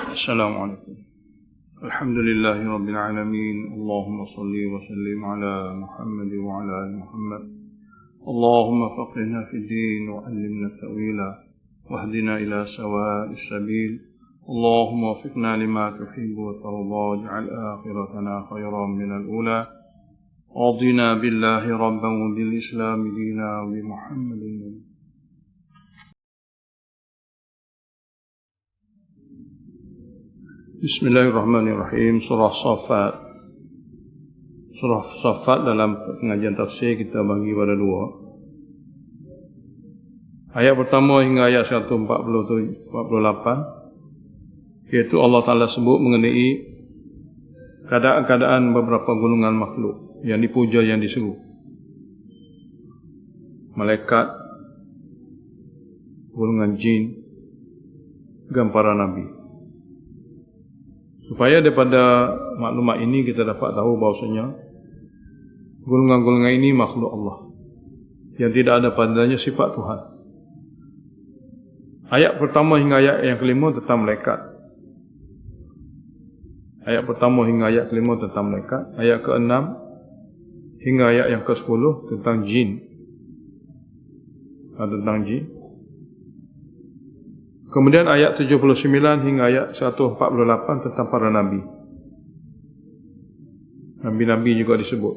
Assalamualaikum. Alhamdulillahi Rabbil Alamin. Allahumma salli wa sallim ala Muhammad wa ala ali Muhammad. Allahumma faqihna fid din wa 'allimna at-ta'wila wahdina ila sawa'is sabil. Allahumma waffiqna lima tuhibbu wa tarda waj'al akhiratana khayran min al-ula. Radina billahi rabban wa bil Islam dina wa bi Muhammadin. Bismillahirrahmanirrahim. Surah Saffat. Surah Saffat dalam pengajian tafsir kita bagi pada dua. Ayat pertama hingga ayat 148, iaitu Allah Ta'ala sebut mengenai keadaan-keadaan beberapa golongan makhluk yang dipuja, yang diseru. Malaikat, golongan jin, dan para nabi. Supaya daripada maklumat ini kita dapat tahu bahawasanya golongan-golongan ini makhluk Allah yang tidak ada padanya sifat Tuhan. Ayat pertama hingga ayat yang kelima tentang malaikat. Ayat pertama hingga ayat kelima tentang malaikat. Ayat ke-6 hingga ayat yang ke-10 tentang jin. Tentang jin. Kemudian ayat 79 hingga ayat 148 tentang para nabi. Nabi-nabi juga disebut.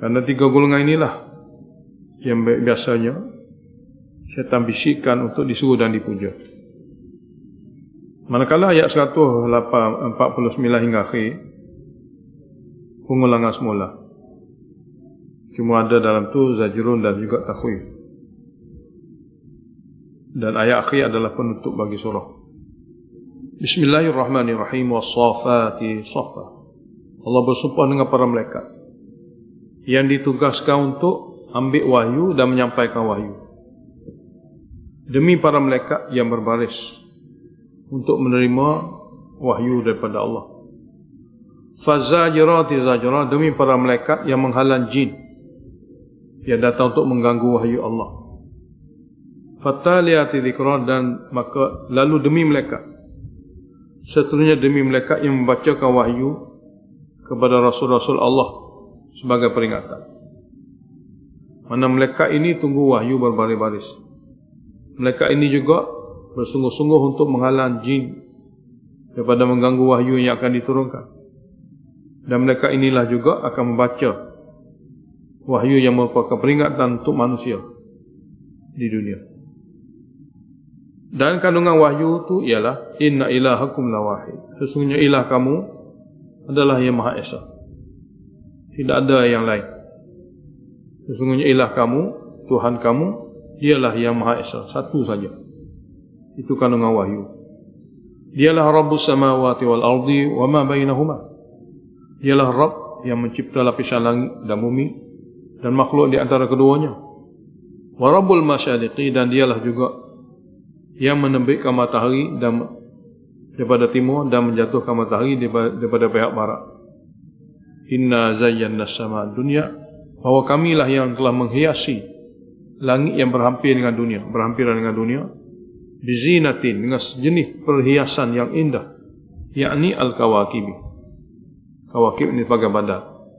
Karena tiga golongan inilah yang biasanya syaitan bisikkan untuk disuruh dan dipuja. Manakala ayat 149 hingga akhir, pengulangan semula. Cuma ada dalam tu zajrun dan juga takhwif. Dan ayat akhir adalah penutup bagi surah. Bismillahirrahmanirrahim. Was-saffati saffa. Allah bersumpah dengan para malaikat yang ditugaskan untuk ambil wahyu dan menyampaikan wahyu. Demi para malaikat yang berbaris untuk menerima wahyu daripada Allah. Fazajirati zajra, demi para malaikat yang menghalang jin yang datang untuk mengganggu wahyu Allah. Fataliyati dzikra, dan maka lalu demi malaikat, seterusnya demi malaikat yang membacakan wahyu kepada rasul-rasul Allah sebagai peringatan. Mana malaikat ini tunggu wahyu berbaris-baris. Malaikat ini juga bersungguh-sungguh untuk menghalang jin daripada mengganggu wahyu yang akan diturunkan. Dan malaikat inilah juga akan membaca wahyu yang merupakan peringatan untuk manusia di dunia. Dan kandungan wahyu itu ialah inna ilahakum lawahid. Sesungguhnya ilah kamu adalah yang Maha Esa. Tidak ada yang lain. Sesungguhnya ilah kamu, Tuhan kamu, dialah yang Maha Esa, satu saja. Itu kandungan wahyu. Dialah Rabbus samawati wal ardi wa ma bainahuma. Dialah Rabb yang mencipta lapisan langit dan bumi dan makhluk di antara keduanya. Wa Rabbul masyariqi, dan dialah juga yang menerbitkan matahari dan daripada timur dan menjatuhkan matahari daripada pihak barat. Inna zayyana as-sama dunya, bahwa kamilah yang telah menghiasi langit yang berhampiran dengan dunia, bizinatin, dengan sejenis perhiasan yang indah, yakni al-kawakib. Kawakib ini sebagai badal.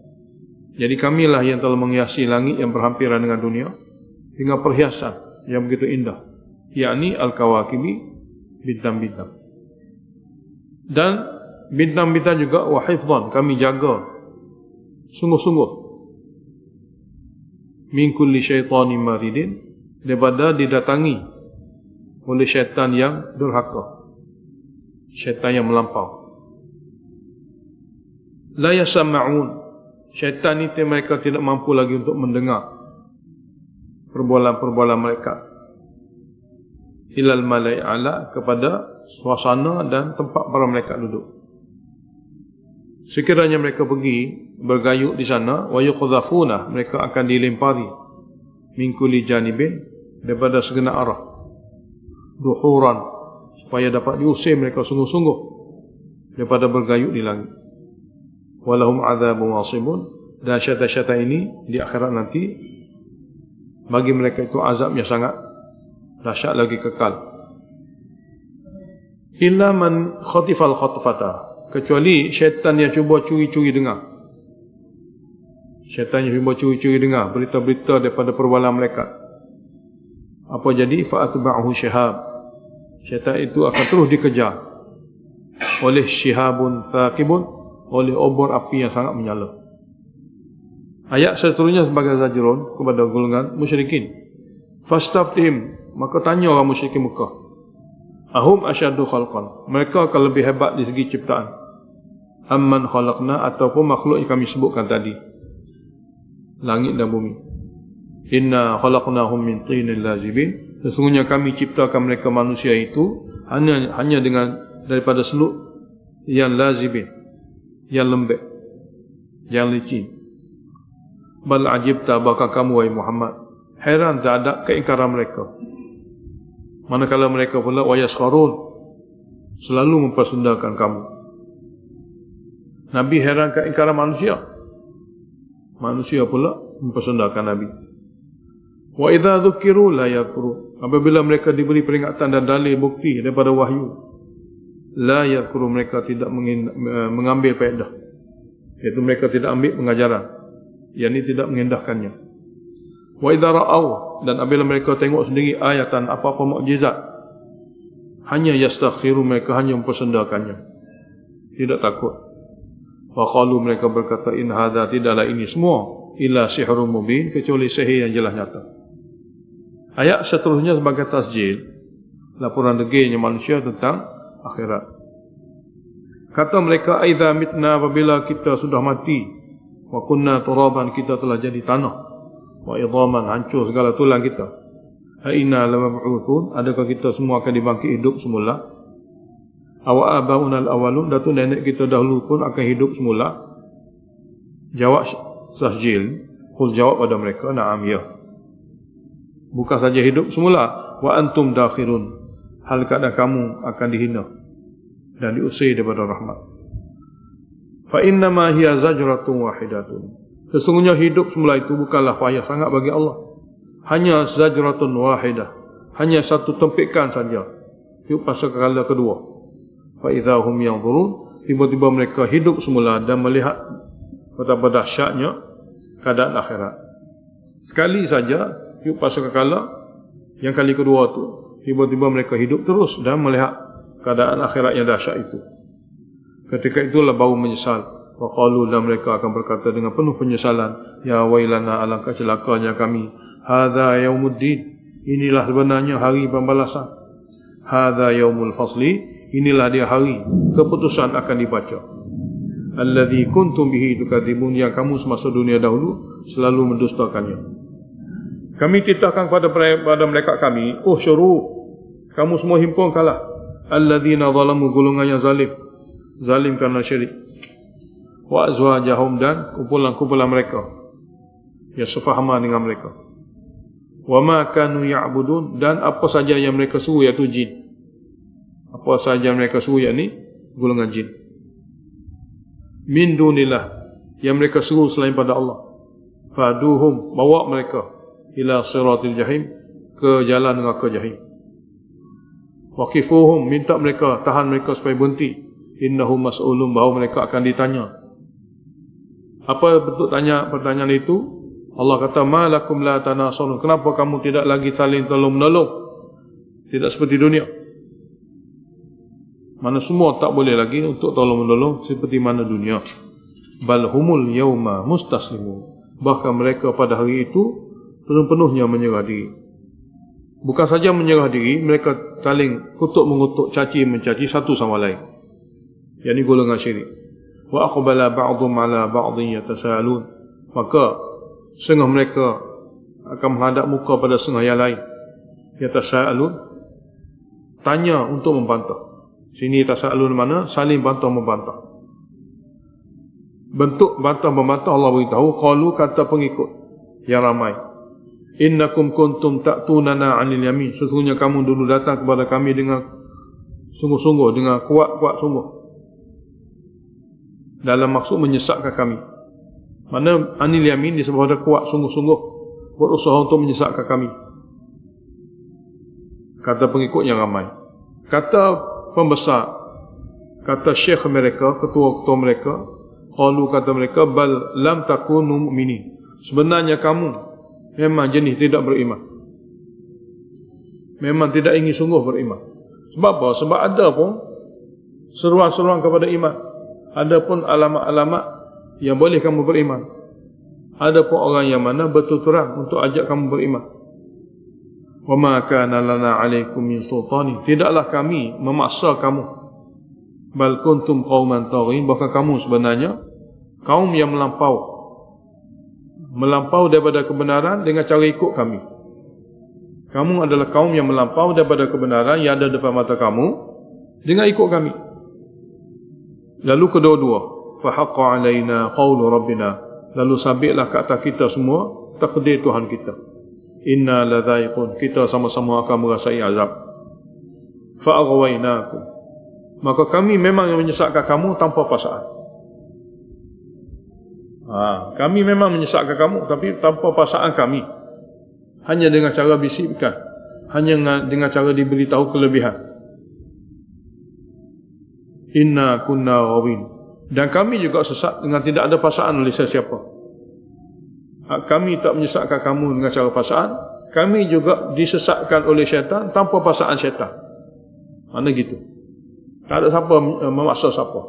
Jadi kamilah yang telah menghiasi langit yang berhampiran dengan dunia dengan perhiasan yang begitu indah, yakni al-kawakibi, bintang-bintang. Dan bintang-bintang juga wa hifdhan, kami jaga sungguh-sungguh min kulli syaitanin maridin, daripada didatangi oleh syaitan yang durhaka, syaitan yang melampau. La yasama'un, syaitan itu mereka tidak mampu lagi untuk mendengar perbualan-perbualan mereka. Ilal malai ala, kepada suasana dan tempat para malaikat duduk. Sekiranya mereka pergi bergayut di sana, wa yuqdhafuna, mereka akan dilempari min kulli janibin, daripada segenap arah, duhuran, supaya dapat diusir mereka sungguh-sungguh daripada bergayut di langit. Walahum adzabun wasibun, dan syaitan-syaitan ini di akhirat nanti bagi mereka itu azab yang sangat dahsyat lagi kekal. illa man khatifal khatfata, kecuali syaitan yang cuba curi-curi dengar. Syaitan yang cuba curi-curi dengar berita-berita daripada perbualan malaikat. Apa jadi? Fa'atba'ahu syihab, syaitan itu akan terus dikejar oleh syihabun thaqibun, oleh obor api yang sangat menyala. Ayat seterusnya sebagai zajrun kepada golongan musyrikin. Fastaftihim, maka tanya orang musyrikin Mekah, ahum asyaddu khalqan, mereka akan lebih hebat di segi ciptaan, amman khalaqna, ataupun makhluk yang kami sebutkan tadi, langit dan bumi. Inna khalaqnahum min tinin lazibin, sesungguhnya kami ciptakan mereka manusia itu hanya dengan daripada seluk yang lazibin, yang lembek, yang licin. Bal ajibta, bakal kamu wahai Muhammad heran terhadap keingkaran mereka. Manakala mereka pula wayaskharun, selalu mempersundakan kamu. Nabi heran keingkaran manusia, manusia pula mempersundakan Nabi. Wa idza dzukiru la yakuru, apabila mereka diberi peringatan dan dalil bukti daripada wahyu, la yakuru, mereka tidak mengambil faedah, iaitu mereka tidak ambil pengajaran, yakni tidak mengendahkannya. Wa idza ra'au, dan apabila mereka tengok sendiri ayatan, apa-apa mukjizat, hanya yastakhiru, mereka hanya mempersendakannya, tidak takut. Wa qalu, mereka berkata, in hadza, tidaklah ini semua illa sihrun mubin, kecuali sihir yang jelas nyata. Ayat seterusnya sebagai tasjil, laporan degilnya manusia tentang akhirat. Kata mereka, aidza mitna, apabila kita sudah mati, wa kunna turaban, kita telah jadi tanah, wa idhaman, hancur segala tulang kita, a inna lamab'utsun, adakah kita semua akan dibangkit hidup semula? Aw abauna al-awwalun, datu nenek kita dahulu pun akan hidup semula? Jawab tasjil, qul, jawab pada mereka, na'am, ya. Bukan saja hidup semula, wa antum dakhirun, hal keadaan kamu akan dihina dan diusir daripada rahmat. Fa innama hiya zajratun wahidatun, sesungguhnya hidup semula itu bukanlah payah sangat bagi Allah, hanya zajratun wahidah, hanya satu tempikan saja, itu pasal kala kedua. Fa idza hum yanzurun, tiba-tiba mereka hidup semula dan melihat betapa dahsyatnya keadaan akhirat. Sekali saja, itu pasal kala yang kali kedua tu, tiba-tiba mereka hidup terus dan melihat keadaan akhirat yang dahsyat itu. Ketika itulah baru menyesal. Wa qalu, dan mereka akan berkata dengan penuh penyesalan, ya wailana, alangkah celakanya kami, hadza yaumuddin, inilah sebenarnya hari pembalasan, hadza yaumul fasli, inilah dia hari keputusan akan dibaca, alladzi kuntum bihi tukadzibun, yang kamu semasa dunia dahulu selalu mendustakannya. Kami titahkan kepada mereka kami, syuru, kamu semua himpunkanlah, alladzina zalamu, golongan yang zalim kerana syirik, wa azwajahum, dan kumpulan-kumpulan mereka yang sefahama dengan mereka, wa ma kanu ya'budun, dan apa saja yang mereka suruh, iaitu jin, apa saja yang mereka suruh, yakni golongan jin, min dunillah, yang mereka suruh selain pada Allah, faduhum, bawa mereka ila siratil jahim, ke jalan neraka jahim, waqifuhum, minta mereka, tahan mereka supaya berhenti, innahum mas'ulun, bahawa mereka akan ditanya. Apa bentuk pertanyaan itu? Allah kata, ma lakum la tanasalun, kenapa kamu tidak lagi saling tolong menolong, tidak seperti dunia, mana semua tak boleh lagi untuk tolong menolong seperti mana dunia. Bal humul yauma mustaslimun, bahkan mereka pada hari itu penuh-penuhnya menyerah diri. Bukan saja menyerah diri, mereka saling kutuk mengutuk, caci mencaci satu sama lain, yakni golongan syirik. Wa aqbala ba'dhum ala ba'dhin yatasaalun, maka setengah mereka akan menghadap muka pada setengah yang lain, yatasaalun, tanya untuk membantah. Sini tasaalun mana? Saling bantah membantah. Bentuk bantah membantah Allah beritahu, qalu, kata pengikut yang ramai, innakum kuntum ta'tunana 'anil yamin, sesungguhnya kamu dulu datang kepada kami dengan sungguh-sungguh, dengan kuat-kuat sungguh, dalam maksud menyesatkan kami. Mana anil yamin disebut ada kuat sungguh-sungguh, berusaha untuk menyesatkan kami, kata pengikut yang ramai. Kata pembesar, kata syekh mereka, ketua-ketua mereka, qalu, kata mereka, bal lam takunu mu'minin, sebenarnya kamu memang jenis tidak beriman, memang tidak ingin sungguh beriman. Sebab apa? Sebab ada pun seruan-seruan kepada iman, ada pun alamat-alamat yang boleh kamu beriman, ada pun orang yang mana bertuturan untuk ajak kamu beriman. Wa ma kana lana 'alaikum min sultani, tidaklah kami memaksa kamu, bal kuntum qauman taghin, bahkan kamu sebenarnya kaum yang melampau daripada kebenaran dengan cara ikut kami. Kamu adalah kaum yang melampau daripada kebenaran yang ada depan mata kamu dengan ikut kami. Lalu kedua-dua, fa haqqa 'alaina qaulu rabbina, lalu sabitlah ke atas kita semua takdir Tuhan kita. Inna ladza'iqun, kita sama-sama akan merasai azab. Fa aghwaynakum, maka kami memang yang menyesatkan kamu tanpa paksaan. Kami memang menyesatkan kamu tapi tanpa paksaan kami, hanya dengan cara bisikkan, hanya dengan cara diberitahu kelebihan. Inna kunna ghawin, dan kami juga sesat dengan tidak ada paksaan oleh sesiapa. Kami tak menyesatkan kamu dengan cara paksaan, kami juga disesatkan oleh syaitan tanpa paksaan syaitan. Mana gitu, tak ada siapa memaksa siapa.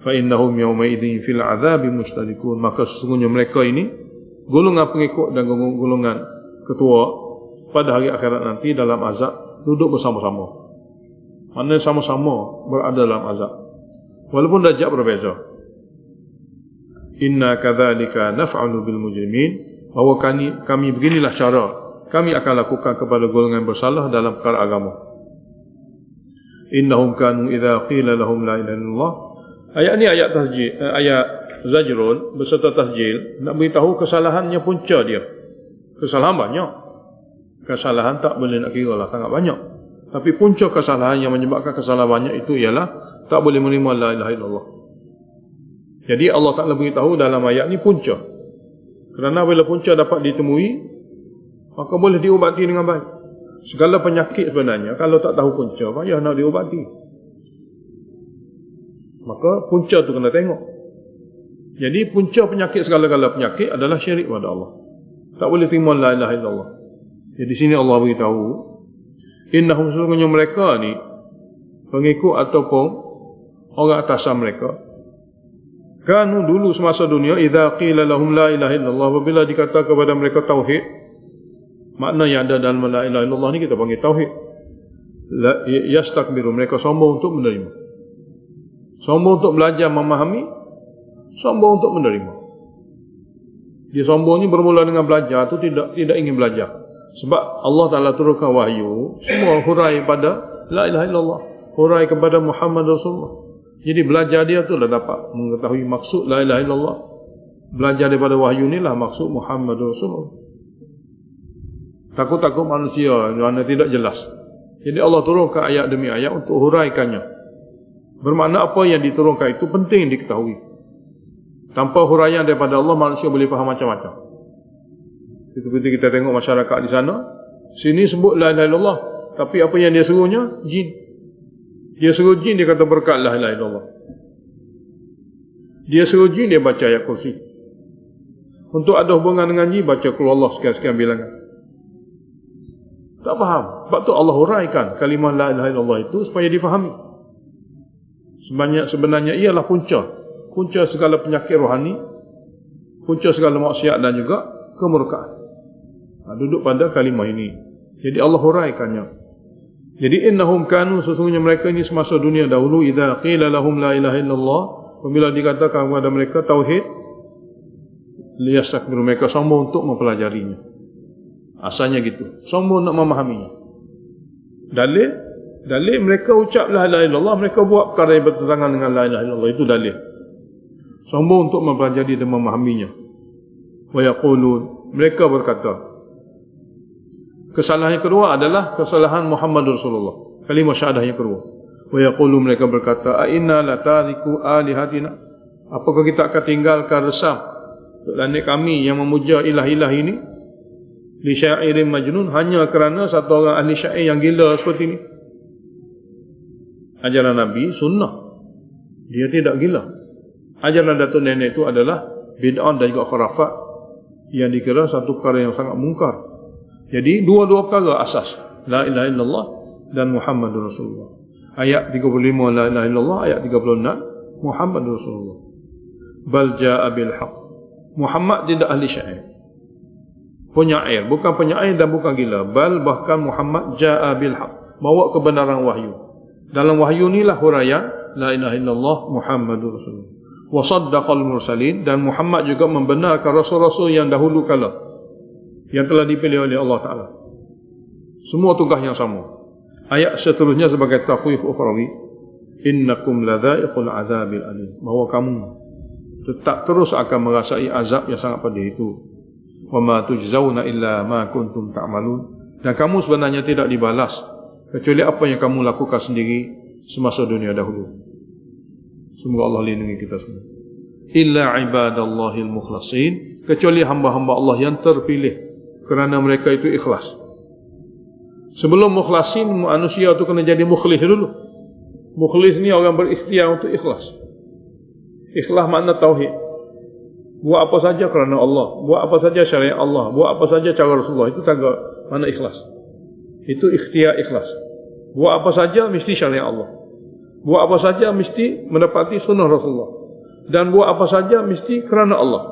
Fa innahum yawma idzin fil azabi mustarikun, maka sesungguhnya mereka ini, golongan pengikut dan golongan ketua, pada hari akhirat nanti dalam azab duduk bersama-sama. Mana sama-sama berada dalam azab, walaupun darjat berbeza. Inna kadzalika naf'alu bil mujrimin, bahwa kami beginilah cara kami akan lakukan kepada golongan bersalah dalam perkara agama. Innahum kanu idza qila lahum la ilaha illallah. Ayat ni ayat tasjil, ayat zajrul beserta tasjil, nak beritahu kesalahannya punca dia. Kesalahan banyak, kesalahan tak boleh nak kira lah, sangat banyak. Tapi punca kesalahan yang menyebabkan kesalahan banyak itu ialah tak boleh menerima la ilaha illallah. Jadi Allah Ta'ala beritahu dalam ayat ni punca. Kerana bila punca dapat ditemui, maka boleh diubati dengan baik. Segala penyakit sebenarnya kalau tak tahu punca, payah nak diubati. Maka punca tu kena tengok. Jadi punca penyakit, segala-gala penyakit adalah syirik pada Allah. Tak boleh terima la ilaha illallah. Jadi sini Allah beritahu, innahum, sesungguhnya mereka ni, pengikut ataupun orang atasan mereka, kanu dulu semasa dunia, idza qila lahum la ilaha illallah, apabila dikata kepada mereka tauhid, makna yang ada dalam la ilaha illallah ni kita panggil tauhid, yastakbiru, mereka sombong untuk menerima, sombong untuk belajar memahami, sombong untuk menerima. Dia sombong ni bermula dengan belajar tu tidak ingin belajar. Sebab Allah Ta'ala turunkan wahyu, semua hurai pada la ilaha illallah, hurai kepada Muhammad Rasulullah. Jadi belajar dia tu dah dapat mengetahui maksud la ilaha illallah. Belajar daripada wahyu ni lah maksud Muhammad Rasulullah. Takut-takut manusia mana tidak jelas. Jadi Allah turunkan ayat demi ayat untuk huraikannya. Bermakna apa yang diturunkan itu penting diketahui. Tanpa huraian daripada Allah, manusia boleh faham macam-macam. Seperti kita tengok masyarakat di sana, sini sebut la ilaha illallah, tapi apa yang dia suruhnya? Jin. Dia suruh jin, dia kata berkat la ilaha illallah. Dia suruh jin, dia baca ayat kursi. Untuk ada hubungan dengan jin, baca qul Allah sekian-sekian bilangan. Tak faham. Sebab tu Allah huraikan kalimah la ilaha illallah itu supaya difahami. Sebenarnya ialah punca segala penyakit rohani, punca segala maksiat dan juga kemurkaan. Duduk pada kalimah ini. Jadi Allah huraikannya. Jadi innahum kanu, sesungguhnya mereka ini semasa dunia dahulu, idza qila lahum la ilaha illallah, apabila dikatakan kepada mereka tauhid, liyastakbiru, mereka sombong untuk mempelajarinya. Asalnya gitu, sombong nak memahaminya. Dalil mereka ucap la ilaha illallah, mereka buat perkara yang bertentangan dengan la ilaha illallah, itu dalil. Sombong untuk mempelajari dan memahaminya. Wa yaqulun, mereka berkata. Kesalahan yang kedua adalah kesalahan Muhammad Rasulullah. Kalimah syahadah yang kedua. Wa yaqulun, mereka berkata, a inna la tariku alihatina, apakah kita akan tinggalkan resam planet kami yang memuja ilah-ilah ini, li syairin majnun, hanya kerana satu orang ahli syair yang gila seperti ini. ajaran Nabi sunnah. Dia tidak gila. Ajaran datuk nenek itu adalah bid'ah dan juga khurafat yang dikira satu perkara yang sangat mungkar. Jadi dua-dua perkara asas, la ilaha illallah dan Muhammadur Rasulullah. Ayat 35 la ilaha illallah, ayat 36 Muhammadur Rasulullah. Bal jaa bil haqq. Muhammad tidak ahli syair, penyair, bukan penyair dan bukan gila. Bal bahkan Muhammad jaa bil haqq, bawa kebenaran wahyu. Dalam wahyu inilah huraian la ilaha illallah Muhammadur Rasulullah. Wa saddaqal mursalin, dan Muhammad juga membenarkan rasul-rasul yang dahulu kala yang telah dipilih oleh Allah Ta'ala. Semua tugas yang sama. Ayat seterusnya sebagai takhwif ukhrawi, innakum ladha'iqul azabil alim, bahawa kamu tetap terus akan merasai azab yang sangat pedih itu. Wa ma tujzauna illa ma kuntum ta'malun, dan kamu sebenarnya tidak dibalas kecuali apa yang kamu lakukan sendiri semasa dunia dahulu. Semoga Allah lindungi kita semua. Illa ibadallahil mukhlasin, kecuali hamba-hamba Allah yang terpilih, kerana mereka itu ikhlas. Sebelum mukhlasin, manusia itu kena jadi mukhlis dulu. Mukhlis ni orang berikhtiar untuk ikhlas. Ikhlas makna tauhid. Buat apa saja kerana Allah, buat apa saja syariat Allah, buat apa saja cara Rasulullah, itu tanda mana ikhlas. Itu ikhtiar ikhlas. Buat apa saja mesti syariat Allah. Buat apa saja mesti mendapati sunnah Rasulullah. Dan buat apa saja mesti kerana Allah.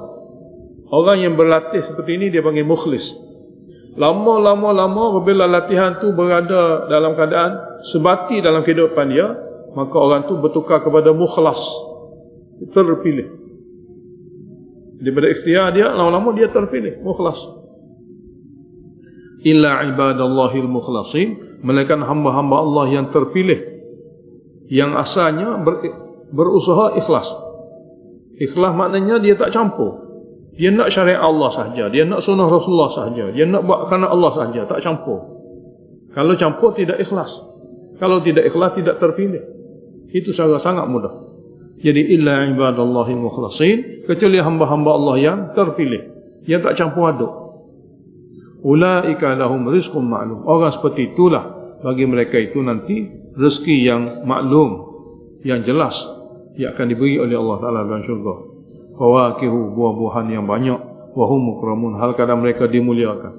Orang yang berlatih seperti ini dia panggil mukhlis. Lama apabila latihan tu berada dalam keadaan sebati dalam kehidupan dia, maka orang tu bertukar kepada mukhlas, terpilih. Daripada ikhtiar dia, lama-lama dia terpilih, mukhlas. Illa ibadallahil mukhlasin, melainkan hamba-hamba Allah yang terpilih, yang asalnya berusaha ikhlas. Ikhlas maknanya dia tak campur. Dia nak syariat Allah sahaja, dia nak sunnah Rasulullah sahaja, dia nak buat kerana Allah sahaja, tak campur. Kalau campur tidak ikhlas. Kalau tidak ikhlas tidak terpilih. Itu sangat mudah. Jadi illa ibadallahi mukhlasin, kecuali hamba-hamba Allah yang terpilih, yang tak campur aduk. Ulaika lahum rizqun ma'lum. Orang seperti itulah bagi mereka itu nanti rezeki yang maklum, yang jelas, yang akan diberi oleh Allah Ta'ala dalam syurga. Fawakihu, buah-buahan yang banyak. Wahum mukramun, hal keadaan mereka dimuliakan.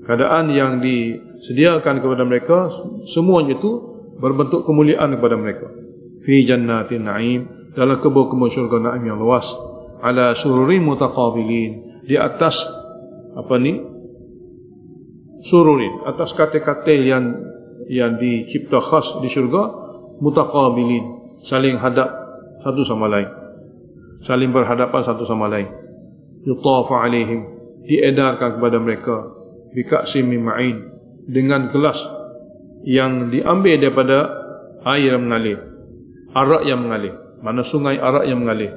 Keadaan yang disediakan kepada mereka, semuanya itu berbentuk kemuliaan kepada mereka. Fi jannatin na'im, dalam kebun-kebun syurga na'im yang luas. Ala sururin mutaqabilin, di atas sururin, atas katil-katil yang dicipta khas di syurga, mutaqabilin, saling hadap satu sama lain, saling berhadapan satu sama lain. Yutafu alaihim, diedarkan kepada mereka, bika'sim min ma'in, dengan gelas yang diambil daripada air yang mengalir, arak yang mengalir, mana sungai arak yang mengalir,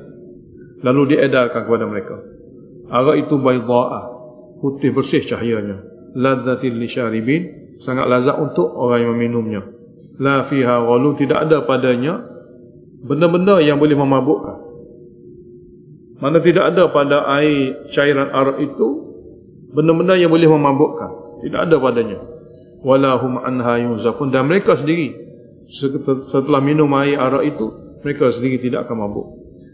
lalu diedarkan kepada mereka. Arak itu baydha'ah, putih bersih cahayanya, ladzatil lisyaribin, sangat lazat untuk orang yang meminumnya. La fiha ghalun, tidak ada padanya benda-benda yang boleh memabukkan. Mana tidak ada pada air cairan arak itu benda-benda yang boleh memabukkan, tidak ada padanya. Walahum anha yunzafun, dan mereka sendiri setelah minum air arak itu, mereka sendiri tidak akan mabuk.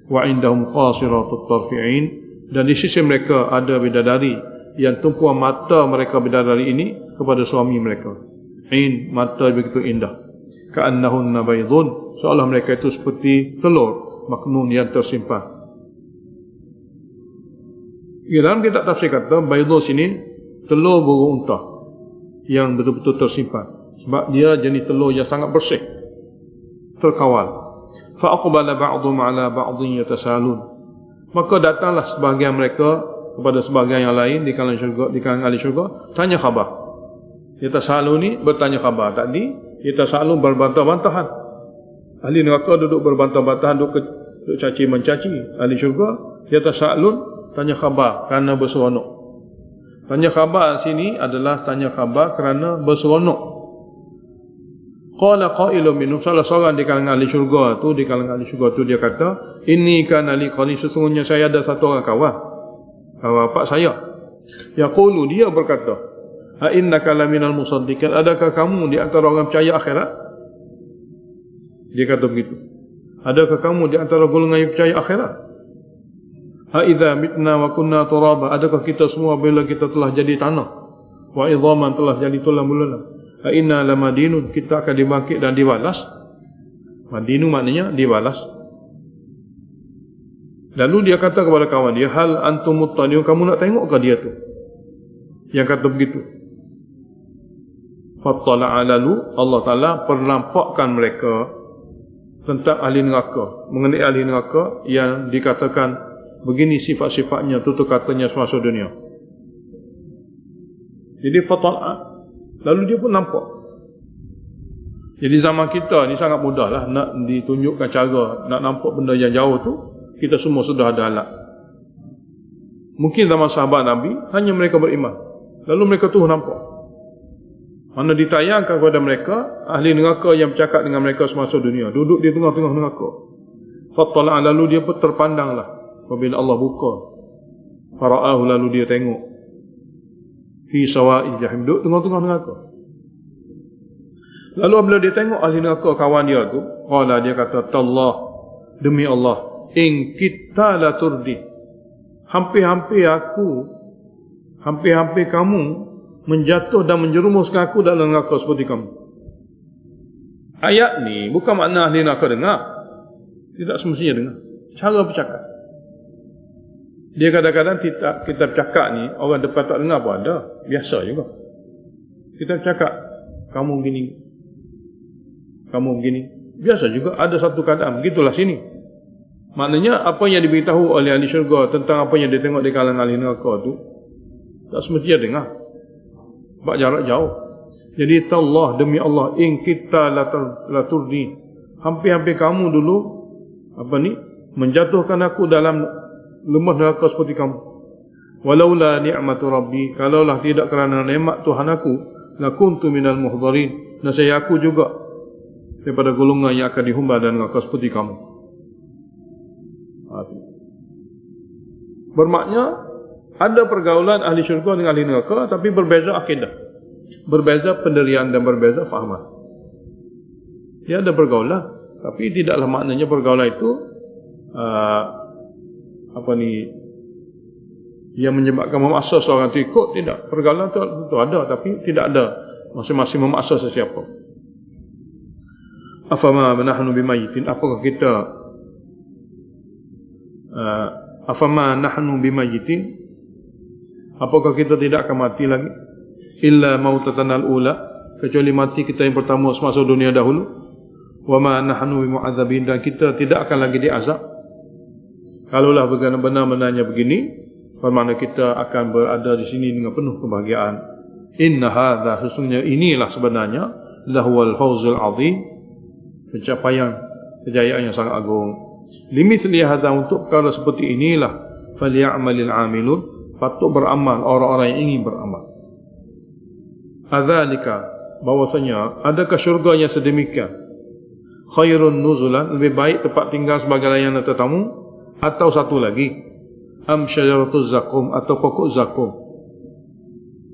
Wa indahum qasiratut tarfi'in, dan di sisi mereka ada bidadari yang tumpuan mata mereka bidadari ini kepada suami mereka. Ain, mata begitu indah. Ka'annahunna baydun, seolah mereka itu seperti telur maknun yang tersimpan. Dalam kitab tafsir kata baydun sini telur burung unta yang betul-betul tersimpan, sebab dia jenis telur yang sangat bersih, terkawal. Fa aqbala ba'dhum 'ala ba'dhin yatasalun, maka datanglah sebahagian mereka kepada sebahagian yang lain di kalangan ahli syurga, tanya khabar. Yatasalun ni bertanya khabar. Tadi yatasalun berbantah-bantahan. Ahli neraka duduk berbantah-bantahan, duduk caci mencaci. Ahli syurga yatasalun, tanya khabar kerana berseronok. Tanya khabar sini adalah tanya khabar kerana berseronok. Qala qailun minhum, salah seorang di kalangan ahli syurga tu, dia kata, inni kana li qani, sesungguhnya saya ada satu orang kawan bapak saya. Yaqulu, dia berkata, a innaka laminal musaddiqin, adakah kamu di antara orang percaya akhirat? Dia kata begitu. Adakah kamu di antara golongan yang percaya akhirat? Ha idza mitna wa kunna turaba, adakah kita semua bila kita telah jadi tanah, wa idhaman telah jadi tulang belulang, ha inna lamadinun, kita akan dibangkit dan dibalas. Madinu maknanya dibalas. Lalu dia kata kepada kawan dia, hal antum muttaliun, kamu nak tengok ke dia tu yang kata begitu? Fattala'a, lalu Allah Ta'ala pernampakkan mereka tentang ahli neraka, mengenai ahli neraka yang dikatakan begini sifat-sifatnya, tutur katanya semasa dunia. Jadi fattala'a, lalu dia pun nampak. Jadi zaman kita ni sangat mudah lah nak ditunjukkan cara nak nampak benda yang jauh tu. Kita semua sudah ada alat. Mungkin zaman sahabat Nabi hanya mereka beriman, lalu mereka tu nampak. Mana ditayangkan kepada mereka ahli neraka yang bercakap dengan mereka semasa dunia, duduk di tengah-tengah neraka. Fattala'a, lalu dia pun terpandanglah apabila Allah buka. Fara'ahu, lalu dia tengok. Fi sawa'il jahim, duduk tengah-tengah neraka. Lalu apabila dia tengok ahli neraka kawan dia tu, qala, dia kata, tallah, demi Allah, in kita la turdi, hampir-hampir kamu menjatuh dan menjerumuskan aku dalam neraka seperti kamu. Ayat ni bukan makna ahli neraka dengar, tidak semestinya dengar. Cara bercakap, dia kadang-kadang kita bercakap ni orang depan tak dengar pun ada, biasa juga. Kita bercakap, kamu begini, biasa juga. Ada satu keadaan begitulah sini. Maknanya apa yang diberitahu oleh ahli syurga tentang apa yang dia tengok di kalangan ahli neraka tu tak semestinya dengar, sebab jarak jauh. Jadi tallah, demi Allah, in kita la turdi, hampir-hampir kamu dulu menjatuhkan aku dalam lembah neraka seperti kamu. Walaula ni'matu rabbi, kalaulah tidak kerana nikmat Tuhan aku, lakuntu minal muhdharin, nescaya aku juga daripada golongan yang akan dihumbar dan neraka seperti kamu. Bermakna ada pergaulan ahli syurga dengan ahli neraka, tapi berbeza akidah, berbeza pendirian dan berbeza fahaman. Dia ada pergaulan, tapi tidaklah maknanya pergaulan itu yang menyebabkan memaksa seorang itu ikut. Tidak, pergaulan itu ada, tapi tidak ada masing-masing memaksa sesiapa. Afama nahnu bimayitin, apakah kita afama nahnu bimayitin, apakah kita tidak akan mati lagi? Illa mautatan al-ula, kecuali mati kita yang pertama semasa dunia dahulu. Wa ma nahnu bimu'adzabin, dan kita tidak akan lagi diazab. Kalaulah benar-benarnya begini, bermakna kita akan berada di sini dengan penuh kebahagiaan. Inna hadza, sesungguhnya inilah sebenarnya lahwal fawzul azim, pencapaian kejayaan yang sangat agung. Limithli hadza, untuk perkara seperti inilah falyamalil amilun, patut beramal orang-orang yang ingin beramal. Adzalika, bahwasanya adakah syurga yang sedemikian, khairun nuzulan, lebih baik tempat tinggal sebagai layanan tetamu, atau satu lagi, am syajaratuz zakum, atau pokok zakum.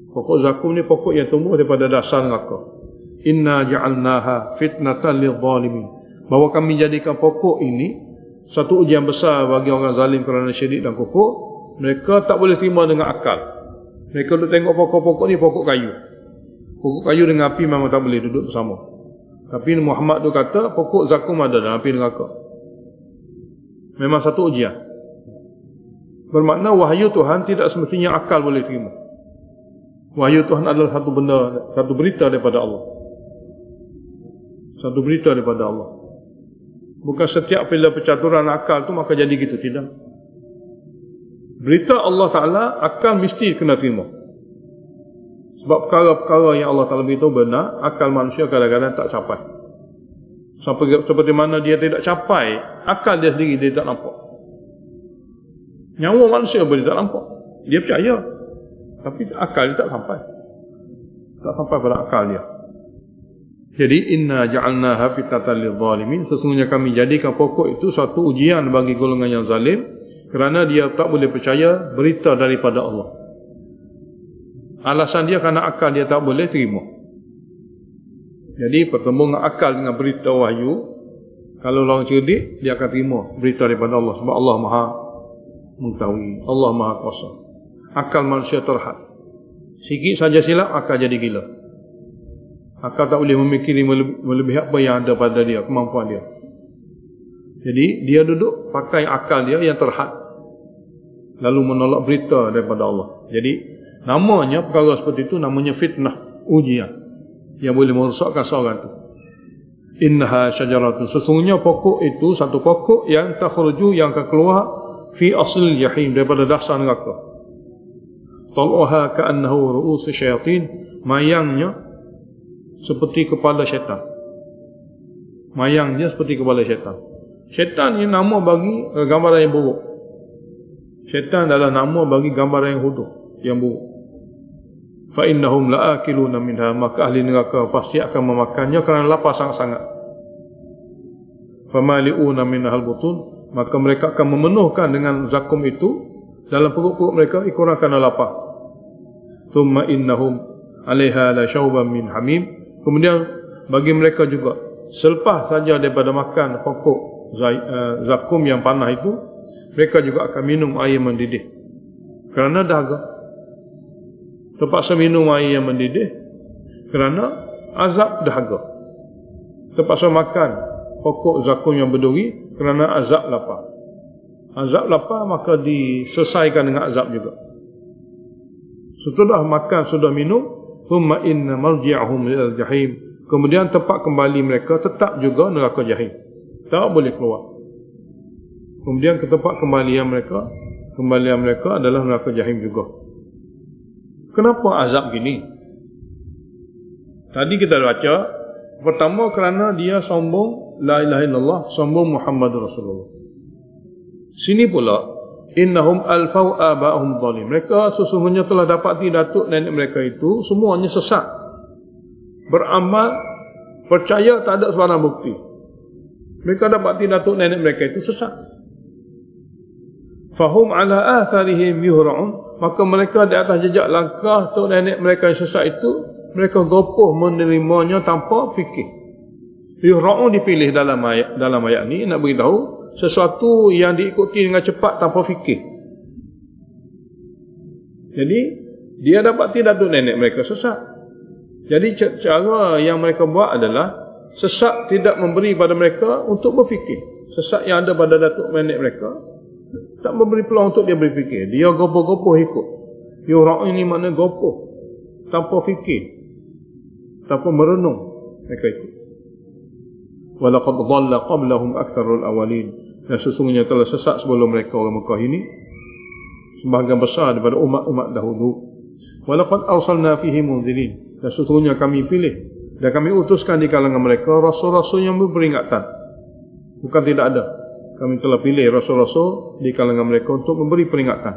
Pokok zakum ni pokok yang tumbuh daripada dasar neraka. Inna ja'alnaha fitnatan lidh-dhalimin, bahwa kami jadikan pokok ini satu ujian besar bagi orang zalim kerana syirik dan kufur. Mereka tak boleh terima dengan akal. Mereka duduk tengok pokok-pokok ni pokok kayu. Pokok kayu dengan api memang tak boleh duduk bersama. Tapi Muhammad tu kata pokok zakum ada dalam api neraka. Memang satu ujian. Bermakna wahyu Tuhan tidak semestinya akal boleh terima. Wahyu Tuhan adalah satu benda, satu berita daripada Allah. Satu berita daripada Allah. Bukan setiap bila percaturan akal tu maka jadi gitu, tidak. Berita Allah Ta'ala akal mesti kena terima. Sebab perkara-perkara yang Allah Ta'ala beritahu benar, akal manusia kadang-kadang tak capai. Seperti mana dia tidak capai, akal dia sendiri dia tak nampak. Nyawa manusia boleh tak nampak, dia percaya, tapi akal dia tak sampai. Tak sampai pada akal dia. Jadi inna ja'alnaha fitnatan lidh-dhalimin, sesungguhnya kami jadikan pokok itu satu ujian bagi golongan yang zalim, kerana dia tak boleh percaya berita daripada Allah. Alasan dia kerana akal dia tak boleh terima. Jadi pertembungan akal dengan berita wahyu Kalau orang cerdik, dia akan terima berita daripada Allah. Sebab Allah Maha mengetahui, Allah Maha kuasa. Akal manusia terhad. Sikit saja silap, akal jadi gila. Akal tak boleh memikiri melebihi apa yang ada pada dia, kemampuan dia. Jadi dia duduk pakai akal dia yang terhad, lalu menolak berita daripada Allah. Jadi namanya perkara seperti itu namanya fitnah, ujian yang boleh merosakkan seorang itu. Innaha syajaratun, sesungguhnya pokok itu satu pokok yang takhruju, yang akan keluar fi aslil jahim, daripada dasar neraka. Tal'uha ka'annahu ru'usu syayatin, mayangnya seperti kepala syaitan. Mayangnya seperti kepala syaitan. Syaitan ini nama bagi gambaran yang buruk. Syaitan adalah nama bagi gambaran yang huduh, yang buruk. Fa innahum la'akiluna minha, maka ahli neraka pasti akan memakannya kerana lapar sangat-sangat. Famali'una minhal butun, maka mereka akan memenuhkan dengan zakum itu dalam perut-perut mereka ikuran kerana lapar. Thumma innahum 'alaiha la syauban min hamim, kemudian bagi mereka juga selepas saja daripada makan pokok zakum yang panas itu, mereka juga akan minum air mendidih kerana dahaga. Terpaksa minum air yang mendidih kerana azab dahaga. Terpaksa makan pokok zakum yang berduri kerana azab lapar. Azab lapar maka diselesaikan dengan azab juga. Setelah makan, sudah minum, thumma inna marji'ahum ilal jahim, kemudian tempat kembali mereka tetap juga neraka jahim, tak boleh keluar. Kemudian ke tempat kembalian mereka adalah neraka jahim juga. Kenapa azab gini? Tadi kita baca, pertama kerana dia sombong la ilaha illallah, sombong Muhammadur Rasulullah. Sini pula, innahum alfau aba'ahum dhalim, mereka sesungguhnya telah dapati datuk nenek mereka itu semuanya sesat, beramal, percaya tak ada sebarang bukti. Mereka dapati datuk nenek mereka itu sesat. Fahum ala atharihim yuhra'un, maka mereka di atas jejak langkah datuk nenek mereka yang sesat itu, mereka gopoh menerimanya tanpa fikir. Yuhra'un dipilih dalam ayat ni nak beritahu sesuatu yang diikuti dengan cepat tanpa fikir. Jadi dia dapati datuk nenek mereka sesat. Jadi cara yang mereka buat adalah sesat tidak memberi pada mereka untuk berfikir. Sesat yang ada pada datuk nenek mereka tak memberi peluang untuk dia berfikir. Dia gopoh-gopoh ikut. Yuhra'un ini makna gopoh, tanpa fikir, tanpa merenung, mereka ikut. Walaqad dhalla qablahum aktsarul awwalin, dan sesungguhnya telah sesat sebelum mereka orang Mekah ini sebahagian besar daripada umat-umat dahulu. Walaqad arsalna fihim munzirin, dan sesungguhnya kami pilih dan kami utuskan di kalangan mereka rasul-rasul yang memberingatkan. Bukan tidak ada, kami telah pilih rasul-rasul di kalangan mereka untuk memberi peringatan.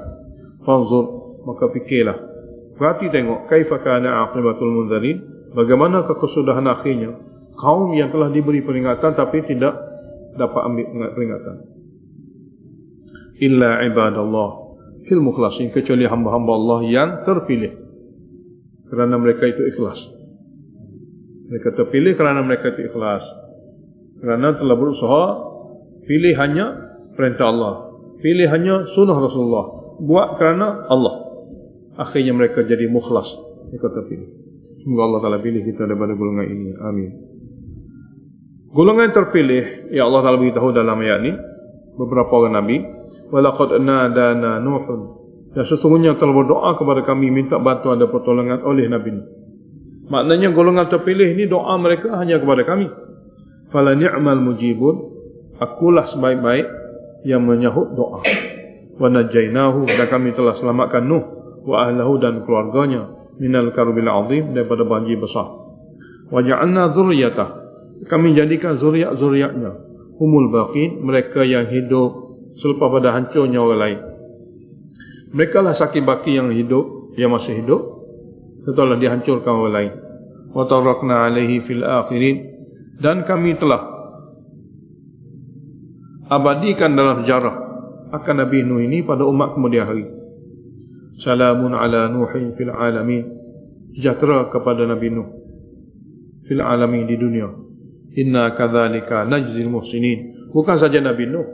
Fanzur, maka fikirlah, perhati tengok, kaifa kana aqibatul munzirin, bagaimana kesudahan akhirnya kaum yang telah diberi peringatan tapi tidak dapat ambil peringatan. Illa ibadallah fil mukhlasin, kecuali hamba-hamba Allah yang terpilih kerana mereka itu ikhlas. Mereka terpilih kerana mereka itu ikhlas, kerana telah berusaha pilih hanya perintah Allah, pilih hanya sunnah Rasulullah, buat kerana Allah. Akhirnya mereka jadi mukhlas, mereka terpilih. Semoga Allah Ta'ala pilih kita daripada golongan ini. Amin. Golongan terpilih, ya Allah Ta'ala beritahu dalam ayat ini, beberapa orang Nabi, walaqad nadana Nuhun, dan sesungguhnya telah berdoa kepada kami, minta bantuan dan pertolongan oleh Nabi Nuh. Maknanya golongan terpilih ini doa mereka hanya kepada kami. Fala ni'mal mujibun, akulah sebaik-baik yang menyahut doa. Wa najainahu, dan kami telah selamatkan Nuh wa ahlahu, dan keluarganya, minal karubil azim, daripada banjir besar. Wa ja'alna dzurriyyatah, kami jadikan zuriat-zuriatnya humul baqin, mereka yang hidup selepas pada hancurnya orang lain. Mereka lah sakit baki yang hidup, yang masih hidup setelah dihancurkan orang lain. Wa tarakna alaihi fil akhirin, dan kami telah abadikan dalam sejarah akan Nabi Nuh ini pada umat kemudian hari. Salamun ala Nuhin fil alamin, sejahtera kepada Nabi Nuh fil alamin, di dunia. Inna kadzalika najzil muhsinin. Bukan saja Nabi Nuh,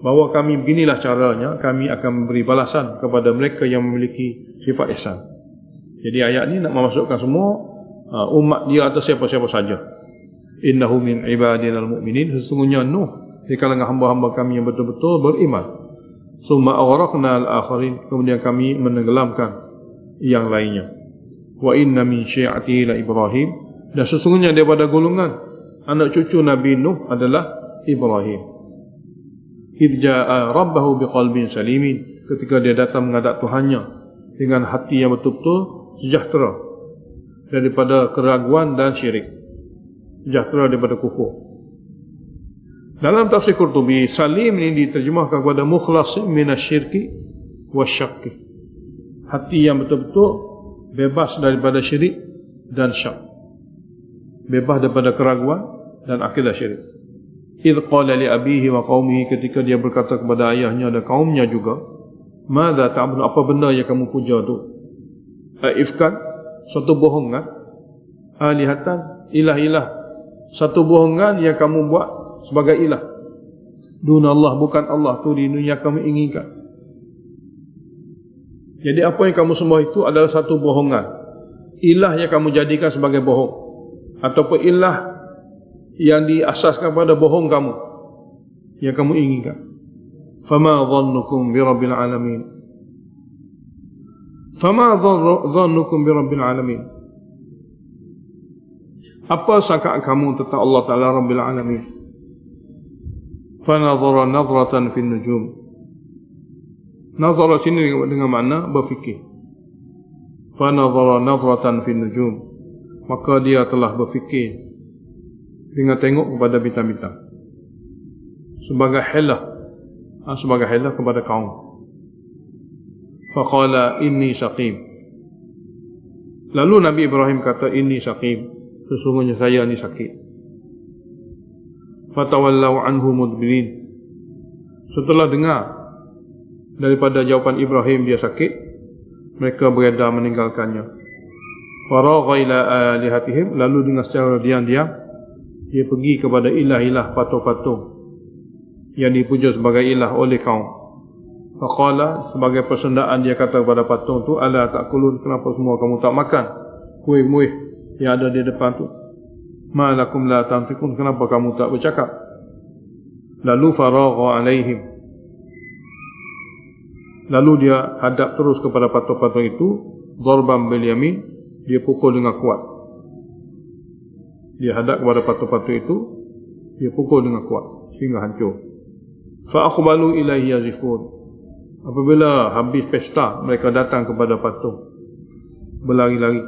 bahawa kami beginilah caranya, kami akan memberi balasan kepada mereka yang memiliki sifat ihsan. Jadi ayat ni nak memasukkan semua umat dia atau siapa-siapa saja. Innahu min ibadinal mu'minin. Sesungguhnya Nuh di kalangan hamba-hamba kami yang betul-betul beriman. Summa awraqna al-akharin. Kemudian kami menenggelamkan yang lainnya. Wa inna min syi'ati la Ibrahim. Dan sesungguhnya daripada golongan anak cucu Nabi Nuh adalah Ibrahim. Idh ja'a rabbahu biqalbin salimin. Ketika dia datang menghadap Tuhannya dengan hati yang betul-betul sejahtera daripada keraguan dan syirik, sejahtera daripada kufur. Dalam tafsir Qurtubi, salim ini diterjemahkan kepada mukhlas minasyirki wasyakki. Hati yang betul-betul bebas daripada syirik dan syak. Bebas daripada keraguan dan akidah syirik. Idh qala li abihi wa qaumihi, ketika dia berkata kepada ayahnya dan kaumnya juga, madza ta'budun, apa benda yang kamu puja tu? Ifkan, satu bohongan. Alihatan, ilah-ilah, satu bohongan yang kamu buat sebagai ilah. Duna Allah, bukan Allah tu di dunia kamu inginkan. Jadi apa yang kamu sembah itu adalah satu bohongan. Ilah yang kamu jadikan sebagai bohong, ataupun ilah yang diasaskan pada bohong kamu yang kamu inginkan. Fama dhannukum bi rabbil alamin. Fama dhannukum bi rabbil alamin. Apa sangkaan kamu tentang Allah Ta'ala Rabbil Alamin? Fanadhara nadratan fin nujum. Nazara sini dengan makna berfikir. Fanadhara nadratan fin nujum. Maka dia telah berfikir dengan tengok kepada bintang-bintang. Sebagai helah kepada kaum. Faqala inni saqim. Lalu Nabi Ibrahim kata, inni saqim, sesungguhnya saya ni sakit. Fatawallau anhu mudbirin. Setelah dengar daripada jawapan Ibrahim dia sakit, mereka beredar meninggalkannya. Faragha ila alihatihim, lalu dengan secara diam-diam dia pergi kepada ilah-ilah patung-patung yang dipuja sebagai ilah oleh kaum. Faqala, sebagai persendaan dia kata kepada patung tu, ala ta'kulun, kenapa semua kamu tak makan kuih-muih yang ada di depan tu? Ma lakum la tantiqun, kenapa kamu tak bercakap? Lalu faragha alaihim, lalu dia hadap terus kepada patung-patung itu, darban bil yamin, dia pukul dengan kuat. Dia hadap kepada patung-patung itu, dia pukul dengan kuat sehingga hancur. Fa aqbalu ilaihi yazifun. Apabila habis pesta, mereka datang kepada patung berlari-lari.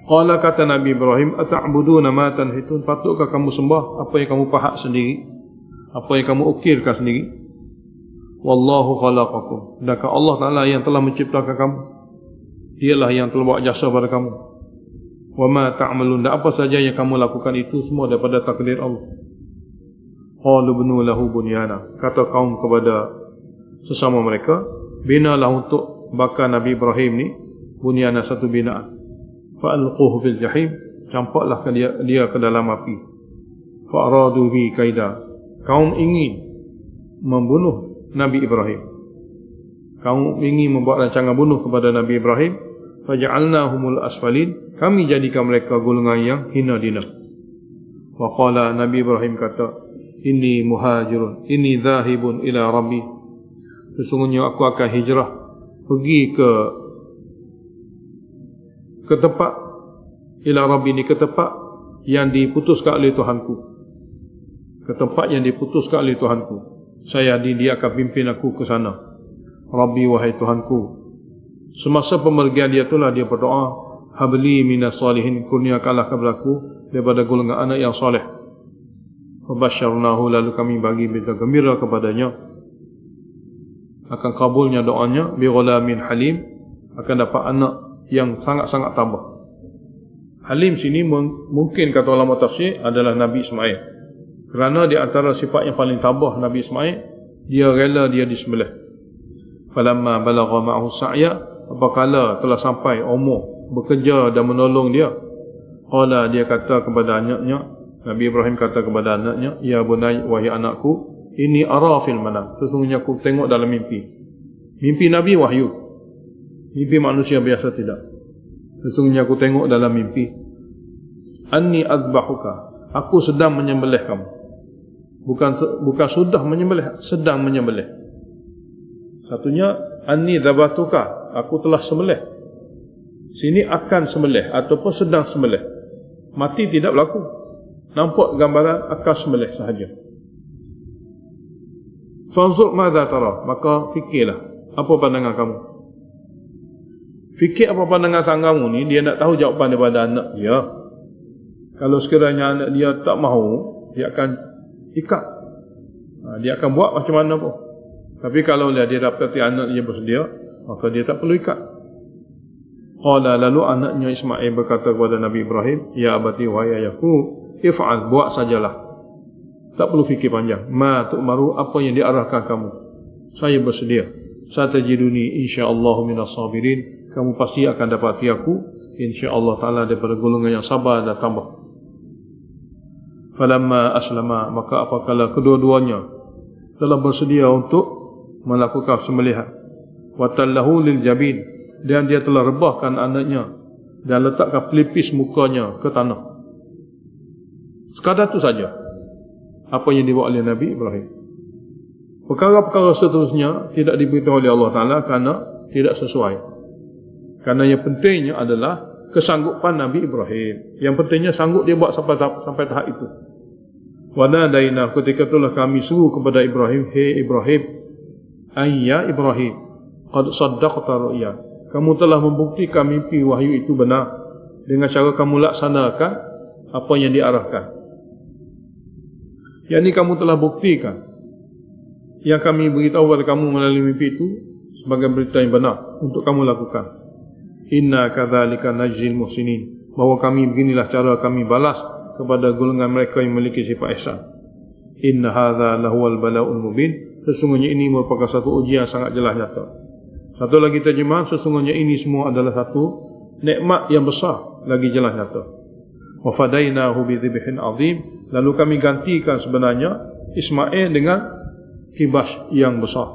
Qala, kata Nabi Ibrahim, ata'buduna ma tanhitun, patutkah kamu sembah apa yang kamu pahat sendiri, apa yang kamu ukirkan sendiri? Wallahu khalaqakum, sedangkan Allah Ta'ala yang telah menciptakan kamu, dialah yang telah buat jasa pada kamu. Wa ma ta'malun, dan apa saja yang kamu lakukan itu semua daripada takdir Allah. Qalu bnu lahu bunyana, kata kaum kepada sesama mereka, binalah untuk bakar Nabi Ibrahim ni bunyana, satu binaan. Fa'alquhu fil jahim, campaklah dia ke dalam api. Fa'aradu bi kaida, kaum ingin membunuh Nabi Ibrahim, kaum ingin membuat rancangan bunuh kepada Nabi Ibrahim. Faja'alnahumul asfalin, kami jadikan mereka golongan yang hina dina. Wa qala, Nabi Ibrahim kata, inni muhajirun, inni dhahibun ila rabbi, sesungguhnya aku akan hijrah pergi ke tempat, ila rabbi ni, ke tempat yang diputuskan oleh Tuhanku, ke tempat yang diputuskan oleh Tuhanku. Dia akan pimpin aku ke sana. Rabbi, wahai Tuhanku. Semasa pemergian dia itulah dia berdoa, habli minas salihin, kurniakanlah kepada aku daripada golongan anak yang soleh. Fabasyarnahu, lalu kami bagi berita gembira kepadanya akan kabulnya doanya, bi ghulamin halim, akan dapat anak yang sangat-sangat tabah. Halim sini mungkin kata ulama tafsir adalah Nabi Ismail, kerana di antara sifat yang paling tabah Nabi Ismail, dia rela dia disembelih. Falamma balagha ma'ahu sa'ya, apabila telah sampai umur bekerja dan menolong dia, Qala, dia kata kepada anaknya, Nabi Ibrahim kata kepada anaknya, ya bunai, wahai anakku, ini ara fil manam, sesungguhnya aku tengok dalam mimpi. Mimpi Nabi wahyu, mimpi manusia biasa tidak. Sesungguhnya aku tengok dalam mimpi, anni azbahuka, aku sedang menyembelih kamu. Bukan sudah menyembelih, sedang menyembelih. Satunya anni dzabatuka, aku telah sembelih. Sini akan sembelih ataupun sedang sembelih. Mati tidak berlaku. Nampak gambaran akan sembelih sahaja. Fanzur madza tara, maka fikirlah apa pandangan kamu. Fikir apa pandangan sang kamu ni, dia nak tahu jawapan daripada anak dia. Kalau sekiranya anak dia tak mahu, dia akan ikat. Dia akan buat macam mana pun. Tapi kalau dia dapati anak dia bersedia, maka dia tak perlu ikat. Qala, lalu anaknya Ismail berkata kepada Nabi Ibrahim, ya abati, wahai ayahku, if'al, buat sajalah. Tak perlu fikir panjang. Ma tu'maru, apa yang diarahkan kamu. Saya bersedia. Satajiduni insyaallah minas sabirin. Kamu pasti akan dapati aku, insyaallah ta'ala, daripada golongan yang sabar dan tambah. Falamma aslama, maka apabila kedua-duanya telah bersedia untuk melakukan sembelihan. Watallahu lil jabin, dan dia telah rebahkan anaknya dan letakkan pelipis mukanya ke tanah. Sekadar itu saja apa yang dibuat oleh Nabi Ibrahim. Perkara-perkara seterusnya tidak diberitahu oleh Allah Ta'ala kerana tidak sesuai. Kerana yang pentingnya adalah kesanggupan Nabi Ibrahim. Yang pentingnya sanggup dia buat sampai tahap itu. Wa nadaina, ketika itulah kami seru kepada Ibrahim, hei Ibrahim, ayya Ibrahim, qad saddaqta ru'ya, kamu telah membuktikan mimpi wahyu itu benar dengan cara kamu laksanakan apa yang diarahkan. Yang ini kamu telah buktikan yang kami beritahu kepada kamu melalui mimpi itu sebagai berita yang benar untuk kamu lakukan. Inna kadzalika najzil muhsinin, bahawa kami beginilah cara kami balas kepada golongan mereka yang memiliki sifat ihsan. Inna hadza lahuwal bala'ul mubin, sesungguhnya ini merupakan satu ujian sangat jelas nyata. Satu lagi terjemahan, sesungguhnya ini semua adalah satu nikmat yang besar lagi jelas nyata. Wa fadainahu bi dzibhin azim, lalu kami gantikan sebenarnya Ismail dengan kibas yang besar.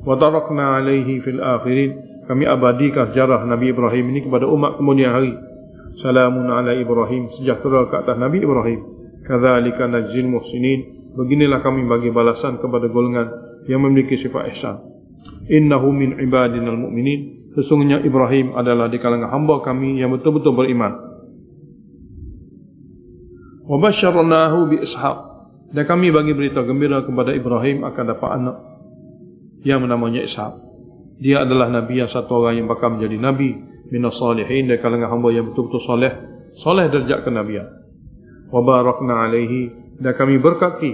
Wa tarakna alaihi fil akhirin, kami abadikan sejarah Nabi Ibrahim ini kepada umat kemudian hari. Salamun ala Ibrahim, sejahtera ke atas Nabi Ibrahim. Kadzalika najzil muhsinin, beginilah kami bagi balasan kepada golongan yang memiliki sifat ihsan. Innahu min ibadinal mu'minin, sesungguhnya Ibrahim adalah di kalangan hamba kami yang betul-betul beriman. Wa basyarnahu bi Ishaq, dan kami bagi berita gembira kepada Ibrahim akan dapat anak yang namanya Ishaq. Dia adalah nabi, yang satu orang yang bakal menjadi nabi minas salihin, dari kalangan hamba yang betul-betul soleh derajat kenabian. Wa barakna alaihi, dan kami berkati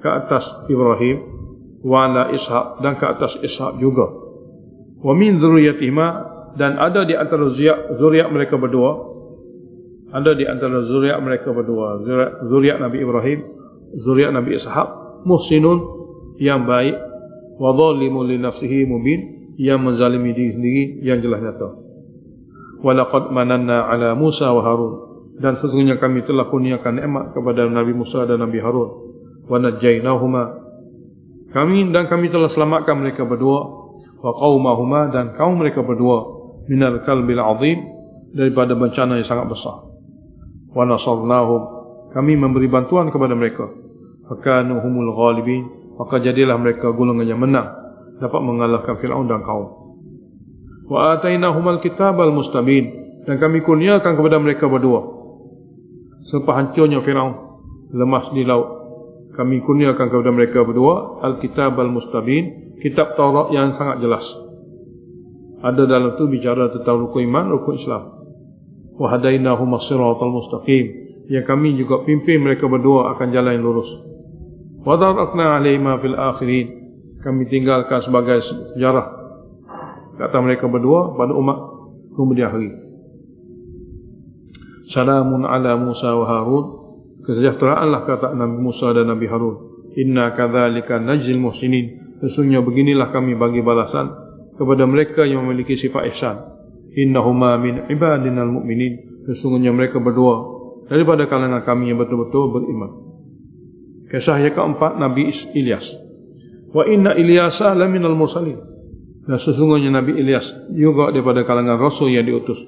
ke atas Ibrahim, wa ala Ishaq, dan ke atas Ishaq juga. Wa min dzurriyyatihima, dan ada di antara zuriat mereka berdua, zuriat Nabi Ibrahim, zuriat Nabi Ishaq, muhsinun, yang baik, wa dhalimun li nafsihi mubin, yang menzalimi diri sendiri yang jelas nyata. Wa laqad mananna ala Musa wa Harun, dan sesungguhnya kami telah kurniakan nikmat kepada Nabi Musa dan Nabi Harun. Wa najjaynahuma, kami telah selamatkan mereka berdua, wa qaumahuma, dan kaum mereka berdua, minal kalbil azim, daripada bencana yang sangat besar. Wa nasarnahum, kami memberi bantuan kepada mereka. Fakanu humul ghalibin, maka jadilah mereka golongan yang menang, dapat mengalahkan Fir'aun dan kaum. Wa atainahumal kitabal mustabin, dan kami kurniakan kepada mereka berdua selepas hancurnya Fir'aun lemas di laut, kami kurniakan kepada mereka berdua al-kitabal mustabin, kitab Taurat yang sangat jelas. Ada dalam itu bicara tentang rukun iman, rukun Islam. Wa hadainahum as-siratal mustaqim, yang kami juga pimpin mereka berdua akan jalan yang lurus. Wa darakna alaihima fil akhirin, kami tinggalkan sebagai sejarah kata mereka berdua pada umat kemudian hari. Salamun ala Musa wa Harun, kesejahteraanlah kata Nabi Musa dan Nabi Harun. Inna kadzalika najzil muhsinin, sesungguhnya beginilah kami bagi balasan kepada mereka yang memiliki sifat ihsan. Innahuma min ibadinal mu'minin, Sesungguhnya mereka berdua daripada kalangan kami yang betul-betul beriman. Kisah yang keempat, Nabi Ilyas. Wa inna Ilyasa laminal mursalin. Dan sesungguhnya Nabi Ilyas juga daripada kalangan Rasul yang diutus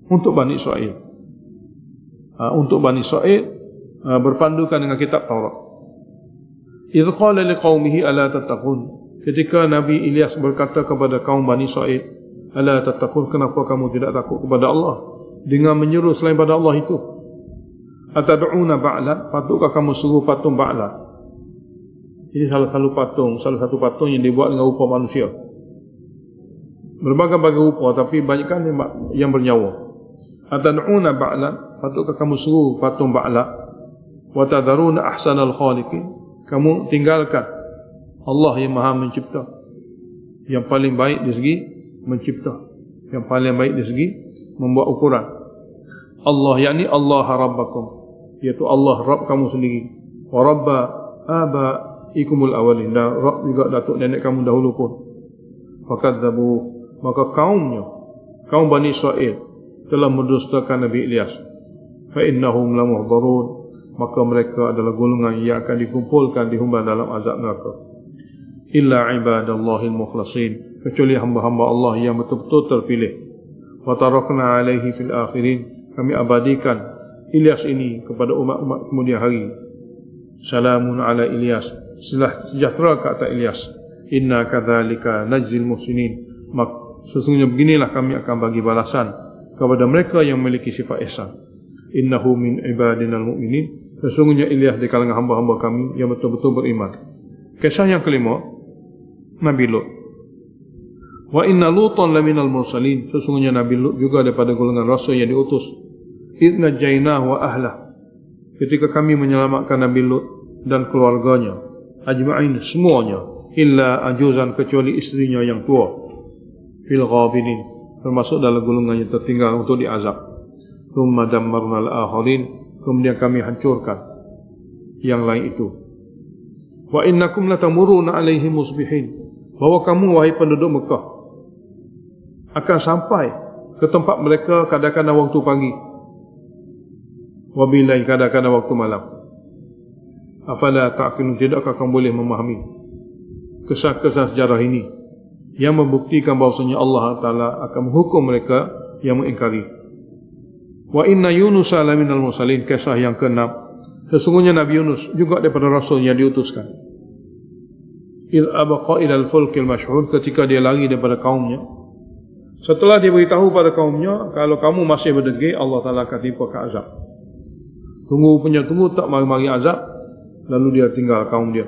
untuk Bani Israel. Untuk Bani Israel berpandukan dengan kitab Taurat. Idh qala liqaumihi ala tattaqun. Ketika Nabi Ilyas berkata kepada kaum Bani Israel, ala tattaqun, kenapa kamu tidak takut kepada Allah dengan menyeru selain pada Allah itu? Atad'una ba'lan, patutkah kamu seru patung Ba'la? Ini salah satu patung yang dibuat dengan rupa manusia. Berbagai-bagai rupa, tapi banyakkan yang bernyawa. Atad'una ba'lan, patutkah kamu seru patung Ba'la? Wa tadharuna ahsanal khaliqin, kamu tinggalkan Allah yang Maha Mencipta, yang paling baik dari segi mencipta, yang paling baik dari segi membuat ukuran. Allah, yakni Allah Rabbakum, iaitu Allah Rabb kamu sendiri. Wa Rabba abaikumul awalin, dan Rabb juga datuk nenek kamu dahulu pun. Fakadzabu, maka kaum Bani Israel telah mendustakan Nabi Ilyas. Fa innahum lamuhdharun, maka mereka adalah golongan yang akan dikumpulkan dihumban dalam azab neraka. Illa ibadallahil mukhlasin, kecuali hamba-hamba Allah yang betul-betul terpilih. Wa tarakna alaihi fil akhirin, kami abadikan Ilyas ini kepada umat-umat kemudian hari. Salamun ala Ilyas, sejahtera ke atas Ilyas. Inna kadzalika najzil muhsinin, sesungguhnya beginilah kami akan bagi balasan kepada mereka yang memiliki sifat ihsan. Innahu min ibadinal mu'minin, sesungguhnya Ilyas di kalangan hamba-hamba kami yang betul-betul beriman. Kisah yang kelima, Nabi Lut. Wa inna Lutan laminal mursalin, sesungguhnya Nabi Lut juga daripada golongan rasul yang diutus. Idh najainahu wa ahlah, ketika kami menyelamatkan Nabi Lut dan keluarganya, ajma'in, semuanya, illa ajuzan, kecuali istrinya yang tua, fil ghabinin, termasuk dalam golongan yang tertinggal untuk diazab. Thumma dammarna al-akhirin, kemudian kami hancurkan yang lain itu. Wa innakum latamuruna alaihim musbihin, bahwa kamu wahai penduduk Mekah akan sampai ke tempat mereka kadang-kadang waktu pagi, wabilai, kadang-kadang waktu malam. Afala ta'qilun, tidakkah kamu boleh memahami kisah-kisah sejarah ini yang membuktikan bahawasanya Allah Ta'ala akan menghukum mereka yang mengingkari. Wa inna Yunusa laminal mursalin, kisah yang ke-6, sesungguhnya Nabi Yunus juga daripada Rasul yang diutuskan. Il abaqa ilal fulkil masyhur, ketika dia lari daripada kaumnya, setelah dia beritahu pada kaumnya, kalau kamu masih berdegil, Allah Ta'ala akan timpakan azab. Tunggu tak mari-mari azab, lalu dia tinggal kaum dia,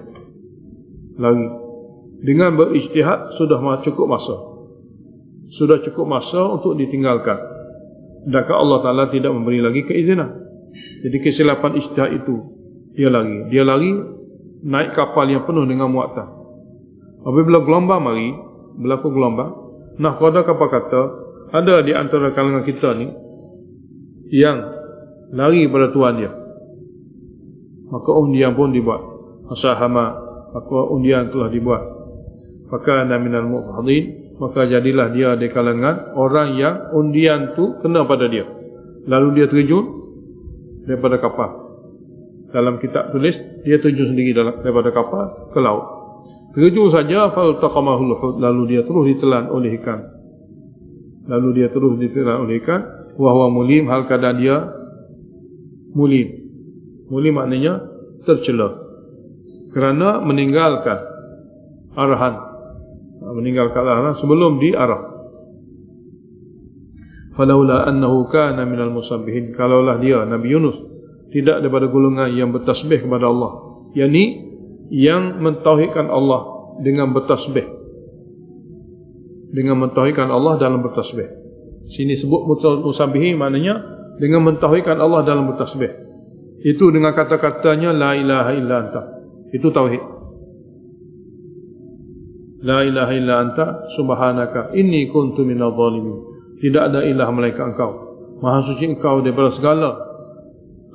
lari. Dengan berijtihad sudah cukup masa untuk ditinggalkan, sedangkan Allah Ta'ala tidak memberi lagi keizinan. Jadi kesilapan ijtihad itu, dia lari naik kapal yang penuh dengan muatan. Apabila gelombang berlaku gelombang, nahqada kapal kata, ada di antara kalangan kita ni yang lari pada tuan dia, maka undian pun dibuat. Asahama, maka undian telah dibuat. Fakana minal mu'hadin, maka jadilah dia di kalangan orang yang undian tu kena pada dia, lalu dia terjun daripada kapal. Dalam kitab tulis, dia terjun sendiri daripada kapal ke laut. Terjun saja, faltaqamahul hut, lalu dia terus ditelan oleh ikan. Wa huwa mulim, hal keadaan dia mulim. Mulim maknanya tercela, kerana meninggalkan arahan sebelum diarah. Falaula annahu kana minal musabbihin, kalaulah dia Nabi Yunus tidak daripada golongan yang bertasbih kepada Allah, yakni yang mentauhidkan Allah dengan bertasbih, dengan mentauhidkan Allah dalam bertasbih. Sini sebut musabbihin maknanya dengan mentauhidkan Allah dalam bertasbih. Itu dengan kata-katanya la ilaha illa anta, itu tauhid. La ilaha illa anta subhanaka inni kuntu minadh dhalimin, tidak ada ilah melainkan engkau, maha suci engkau daripada segala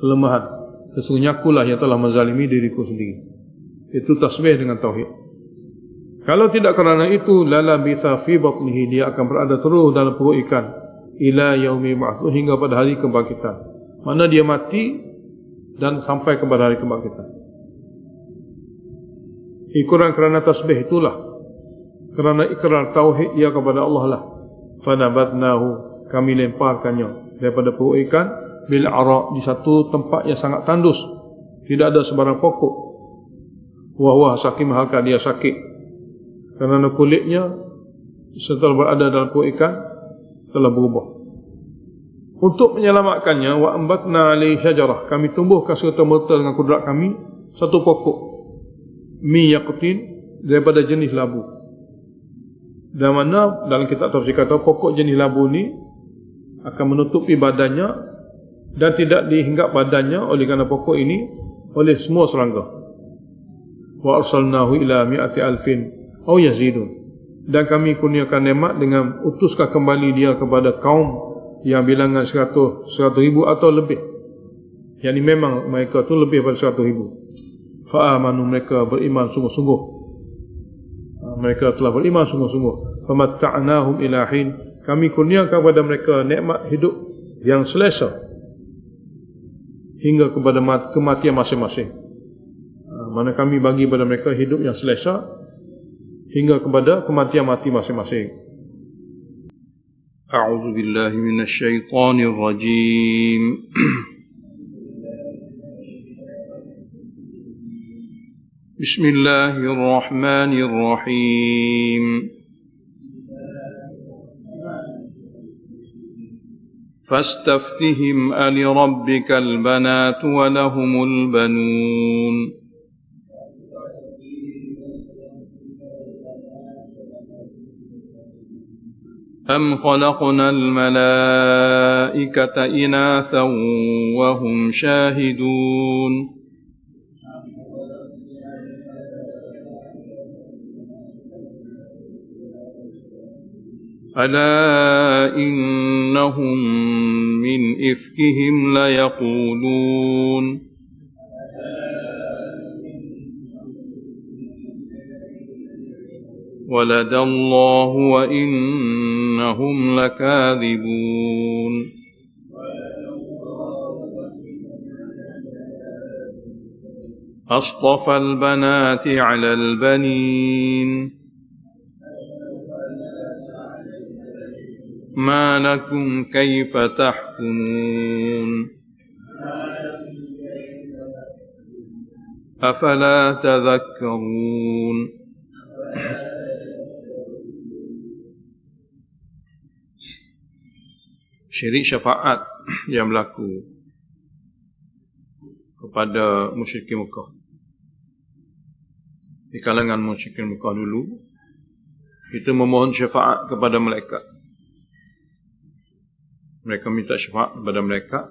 kelemahan, sesungguhnya akulah yang telah menzalimi diriku sendiri. Itu tasbih dengan tauhid. Kalau tidak kerana itu, lala bitha fi batnihi, dia akan berada terus dalam perut ikan, ila yaumi ba'ts, hingga pada hari kebangkitan. Mana dia mati dan sampai kepada hari kebangkitan. Ikuran kerana tasbih itulah, kerana ikrar tauhid ia kepada Allah lah. Fanabatnahu, kami lemparkannya daripada perut ikan bil ara, di satu tempat yang sangat tandus, tidak ada sebarang pokok. Wa huwa sakim, halka dia sakit, kerana kulitnya setelah berada dalam perut ikan telah berubah. Untuk menyelamatkannya, wa ambatna alaihi syajarah, kami tumbuhkan serta-merta dengan kudrat kami satu pokok mi yaqutin, daripada jenis labu. Dan mana dalam kitab tafsir kata pokok jenis labu ni akan menutupi badannya dan tidak dihinggap badannya oleh kerana pokok ini oleh semua serangga. Wa arsalnahu ila mi'ati alfin aw yazidun, dan kami kurniakan nikmat dengan utuskan kembali dia kepada kaum yang bilangan 100 ribu atau lebih. Yang ini memang mereka tu lebih daripada 100 ribu. Fa'amanu, mereka beriman sungguh-sungguh. Mereka telah beriman sungguh-sungguh. Famatta'nahum ila hin, kami kurniakan kepada mereka nikmat hidup yang selesa hingga kepada kematian masing-masing. Mana kami bagi kepada mereka hidup yang selesa hingga kepada kematian mati masing-masing. A'udzu billahi minasy syaithanir rajim. Bismillahirrahmanirrahim. Fastaftihim alirabbikal banatu wa lahumul banun. Am khalaqnal malaikata inathan wa hum syahidun. Ala innahum min ifkihim layaqulun. Waladallahu wa innahum lakadhibun. Astafal banati 'alal banin. Ma lakum kaifa tahkumun. Afala tadhakkarun. Syirik syafaat yang berlaku kepada musyrikin Mekah. Di kalangan musyrikin Mekah dulu, kita memohon syafaat kepada malaikat. Mereka minta syafaat kepada mereka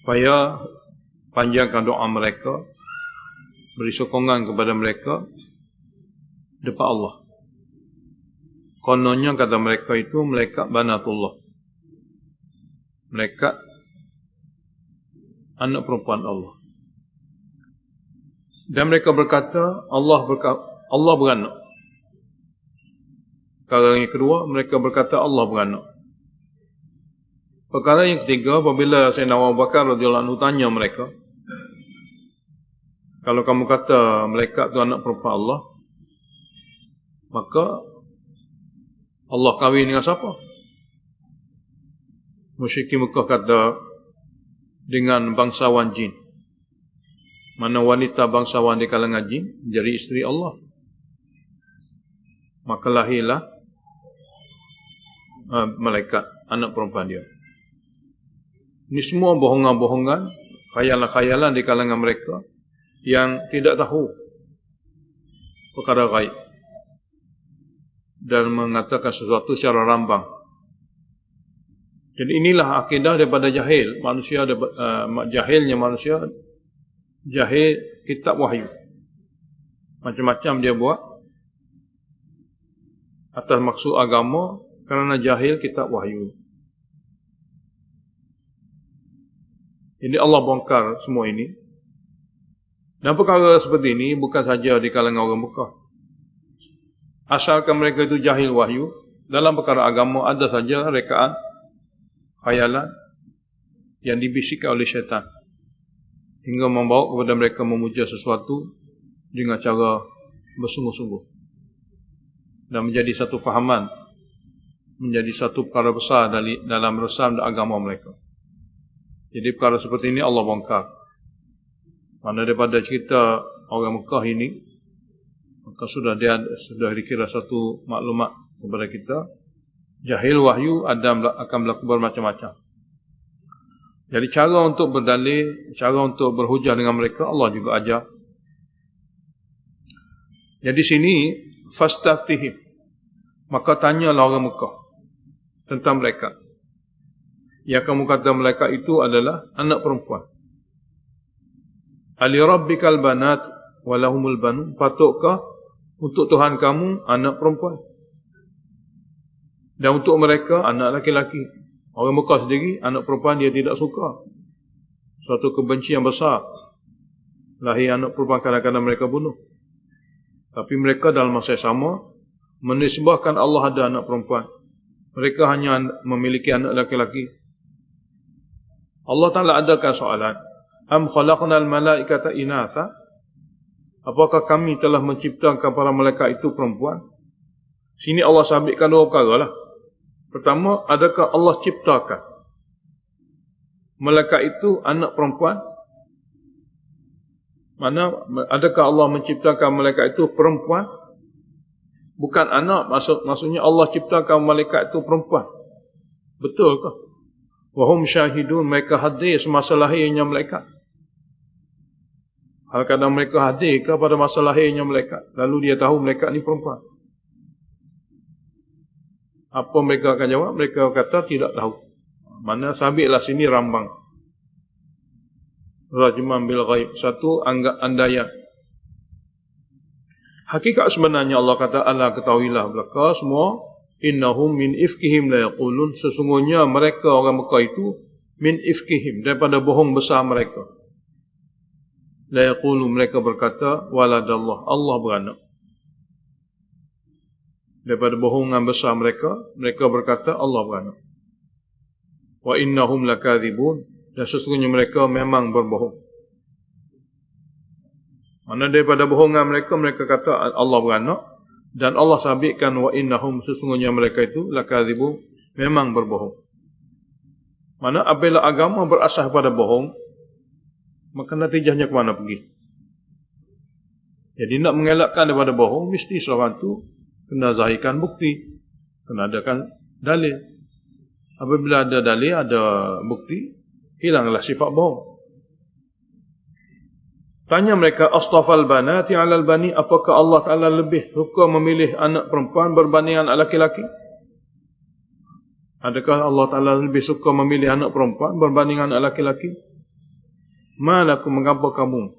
supaya panjangkan doa mereka, beri sokongan kepada mereka depan Allah. Kononnya kata mereka itu malaikat banatullah, malaikat anak perempuan Allah. Dan mereka berkata Allah beranak. Perkara yang kedua, mereka berkata Allah beranak. Perkara yang ketiga, apabila Sayyidina Abu Bakar radhiyallahu anhu tanya mereka, kalau kamu kata malaikat itu anak perempuan Allah, maka Allah kahwin dengan siapa? Musyrikin Mekah kata dengan bangsawan jin. Mana wanita bangsawan di kalangan jin jadi isteri Allah. Maka lahirlah malaikat anak perempuan dia. Ini semua bohongan-bohongan, khayalan-khayalan di kalangan mereka yang tidak tahu perkara gaib dan mengatakan sesuatu secara rambang. Jadi inilah akidah daripada jahil manusia, jahilnya manusia, jahil kitab wahyu. Macam-macam dia buat atas maksud agama kerana jahil kitab wahyu. Jadi Allah bongkar semua ini. Dan perkara seperti ini bukan saja di kalangan orang Mekah. Asalkan mereka itu jahil wahyu, dalam perkara agama ada saja rekaan, khayalan yang dibisikkan oleh syaitan hingga membawa kepada mereka memuja sesuatu dengan cara bersungguh-sungguh dan menjadi satu fahaman, menjadi satu perkara besar dalam resam agama mereka. Jadi perkara seperti ini Allah bongkar. Mana daripada cerita orang Mekah ini, maka sudah dikira satu maklumat kepada kita, jahil wahyu akan berlaku bermacam-macam. Jadi cara untuk berdalil, cara untuk berhujah dengan mereka, Allah juga ajar. Jadi sini, fastaftihim, maka tanyalah orang Mekah tentang mereka. Yang kamu kata mereka itu adalah anak perempuan. Ali rabbikal banat walahumul banun, patutkah untuk Tuhan kamu anak perempuan dan untuk mereka anak laki-laki? Orang Mekah sendiri anak perempuan dia tidak suka, suatu kebencian besar. Lahir anak perempuan kadang-kadang mereka bunuh. Tapi mereka dalam masa yang sama menisbahkan Allah ada anak perempuan. Mereka hanya memiliki anak laki-laki. Allah Ta'ala adakan soalan, am khalaqnal malaikata inatha, apakah kami telah menciptakan para malaikat itu perempuan? Sini Allah sabitkan dua perkara lah. Pertama, adakah Allah ciptakan malaikat itu anak perempuan? Mana adakah Allah menciptakan malaikat itu perempuan? Bukan anak, maksudnya Allah ciptakan malaikat itu perempuan. Betul ke? Wahum syahidun, mereka hadir semasa lahirnya malaikat. Hal kadang mereka hadir ke pada masa lahirnya malaikat, lalu dia tahu malaikat ni perempuan. Apa mereka akan jawab? Mereka kata tidak tahu. Mana sabitlah sini rambang. Rajman bil ghaib, satu andaian. Hakikat sebenarnya Allah kata, ala ketahuilah belaka semua, innahum min ifkihim la yaqulun, sesungguhnya mereka orang Mekah itu min ifkihim, daripada bohong besar mereka. La yaqulu, mereka berkata, waladallah, Allah beranak. Daripada bohongan besar mereka, mereka berkata Allah beranak. Wa innahum lakadzibun, dan sesungguhnya mereka memang berbohong. Mana daripada bohongan mereka, mereka kata Allah beranak, dan Allah sabitkan wa innahum, sesungguhnya mereka itu lakadzibun, memang berbohong. Mana apabila agama berasas pada bohong, maka natijahnya ke mana pergi? Jadi nak mengelakkan daripada bohong, mesti seorang tu kena zahirkan bukti, kena adakan dalil. Apabila ada dalil, ada bukti, hilanglah sifat bohong. Tanya mereka, astafal banati alal bani, apakah Allah Ta'ala lebih suka memilih anak perempuan berbanding anak laki-laki? Adakah Allah Ta'ala lebih suka memilih anak perempuan berbanding anak laki-laki? Malakum, mengapa kamu,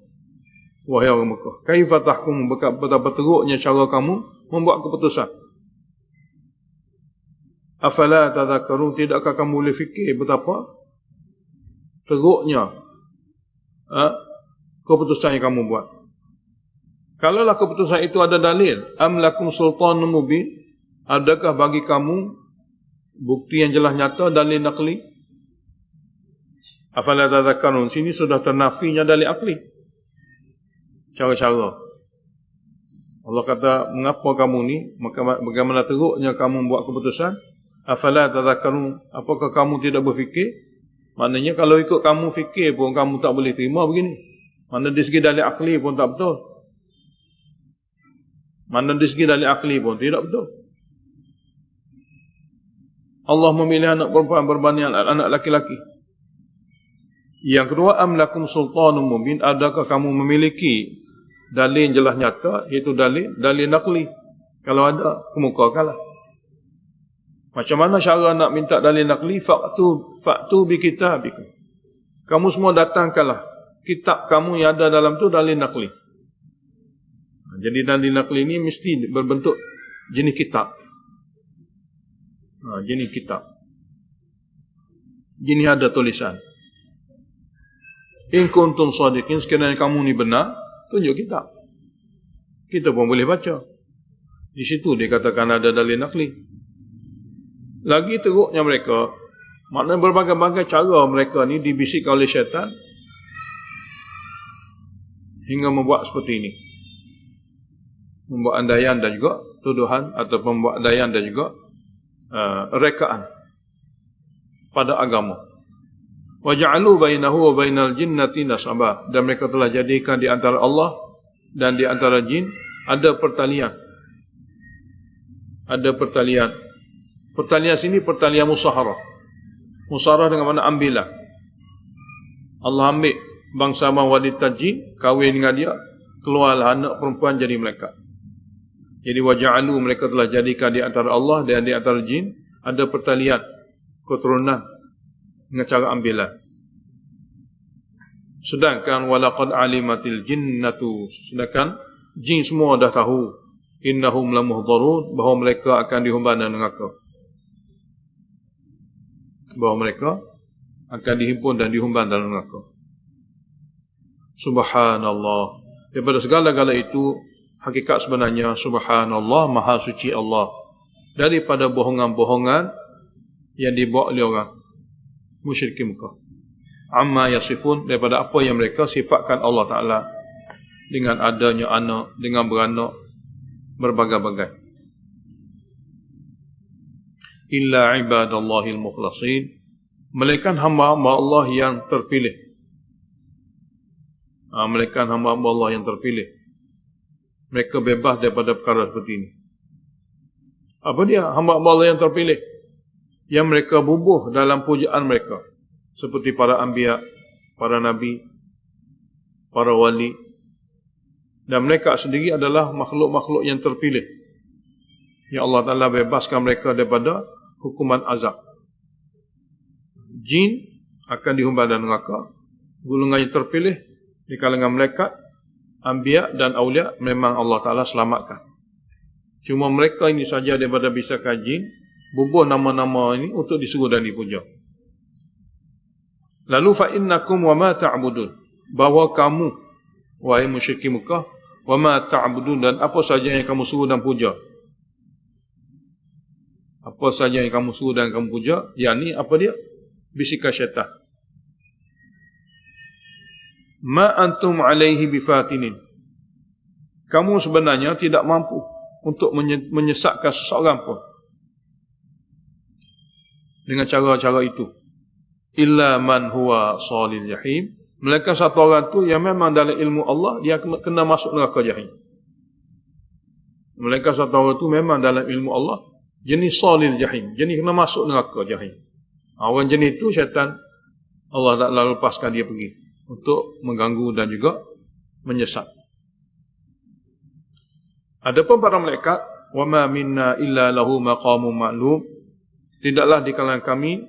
wahai orang Mekah, kaifa tahkum, betapa teruknya cara kamu membuat keputusan? Afala tadhakkarun, tidakkah kamu boleh fikir betapa teruknya keputusan yang kamu buat? Kalaulah keputusan itu ada dalil, am lakum sultanun mubin, adakah bagi kamu bukti yang jelas nyata, dalil naqli? Afala tadhakkarun, sini sudah ternafinya dalil akli, cara-cara. Allah kata, mengapa kamu ni, maka bagaimana teruknya kamu buat keputusan? Afala tadhakkarun, apakah kamu tidak berfikir? Maknanya kalau ikut kamu fikir pun kamu tak boleh terima begini. Mana dari segi dalil akli pun tak betul. Mana dari segi dalil akli pun tidak betul. Allah memilih anak perempuan berbanding anak laki-laki. Yang kedua, am lakum sultanun mubin, adakah kamu memiliki dalil jelas nyata, iaitu dalil naqli? Kalau ada, kemukakanlah. Macam mana cara nak minta dalil naqli? Fa'tu bi kitabikum. Kamu semua datangkanlah kitab kamu yang ada dalam tu dalil naqli. Jadi dalil naqli ini mesti berbentuk jenis kitab. Jenis kitab. Jenis ada tulisan. In kuntum shadiqin, sekiranya kamu ni benar, tunjuk kitab. Kita pun boleh baca. Di situ dia katakan ada dalil naqli. Lagi teruknya mereka, maknanya berbagai-bagai cara mereka ni dibisikkan oleh syaitan hingga membuat seperti ini. Membuat andaian dan juga tuduhan atau membuat andaian dan juga rekaan pada agama. Wa ja'alu bainahu wa bainal jinnati nasaba, dan mereka telah jadikan di antara Allah dan di antara jin ada pertalian. Ada pertalian. Pertalian sini pertalian musaharah. Musaharah dengan mana ambilan. Allah ambil bangsa wanita jin, kahwin dengan dia, keluarlah anak perempuan jadi malaikat. Jadi waja'alu, mereka telah jadikan di antara Allah dan di antara jin ada pertalian, keturunan dengan cara ambilan. Sedangkan walaqad alimatil jinnatu, sedangkan jin semua dah tahu, innahum lamuhdharun, bahawa mereka akan dihumban dalam neraka. Bahawa mereka akan dihimpun dan dihumban dalam neraka. Subhanallah. Daripada segala-gala itu, hakikat sebenarnya subhanallah, maha suci Allah daripada bohongan-bohongan yang dibuat oleh orang musyrikin Mekah. Amma yasifun, daripada apa yang mereka sifatkan Allah Ta'ala dengan adanya anak, dengan beranak, berbagai-bagai. Illa ibadallahil mukhlasin, melainkan hamba-hamba Allah yang terpilih. Melainkan hamba-hamba Allah yang terpilih. Mereka bebas daripada perkara seperti ini. Apa dia hamba-hamba Allah yang terpilih? Yang mereka bubuh dalam pujaan mereka, seperti para anbiya, para nabi, para wali. Dan mereka sendiri adalah makhluk-makhluk yang terpilih, yang Allah Ta'ala bebaskan mereka daripada hukuman azab. Jin akan dihumban dalam neraka. Golongan yang terpilih di kalangan malaikat, anbiya dan aulia memang Allah Ta'ala selamatkan. Cuma mereka ini saja daripada bisakan jin bubuh nama-nama ini untuk disuruh dan dipuja. Lalu fa innakum wa ma ta'budun, bahawa kamu wahai musyrikin Mekah, wa ma ta'budun, dan apa saja yang kamu suruh dan puja. Apa saja yang kamu suruh dan kamu puja, yakni apa dia? Bisikan syaitan. Ma antum alaihi bifatinin, kamu sebenarnya tidak mampu untuk menyesatkan seseorang pun dengan cara-cara itu. Illa man huwa salil jahim, melainkan satu orang tu yang memang dalam ilmu Allah dia kena masuk neraka jahim. Melainkan satu orang tu memang dalam ilmu Allah jenis salil jahim, jenis kena masuk neraka jahim. Orang jenis itu syaitan Allah Ta'ala lepaskan dia pergi untuk mengganggu dan juga menyesat. Adapun para malaikat, wa ma minna illa lahu maqamun ma'lum, tidaklah di kalangan kami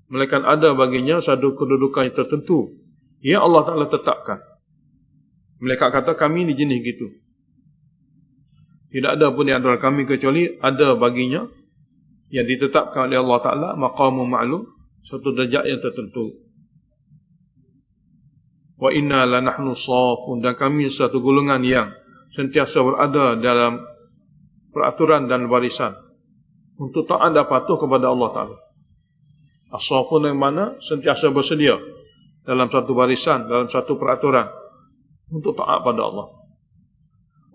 melainkan ada baginya satu kedudukan yang tertentu yang Allah Ta'ala tetapkan. Malaikat kata kami ni jenis gitu. Tidak ada pun di antara kami kecuali ada baginya yang ditetapkan oleh Allah Ta'ala maqamun ma'lum, satu derajat yang tertentu. Wa inna lanahnu shafun, dan kami satu golongan yang sentiasa berada dalam peraturan dan barisan untuk taat dan patuh kepada Allah Ta'ala. As-shafun yang mana sentiasa bersedia dalam satu barisan, dalam satu peraturan untuk taat pada Allah.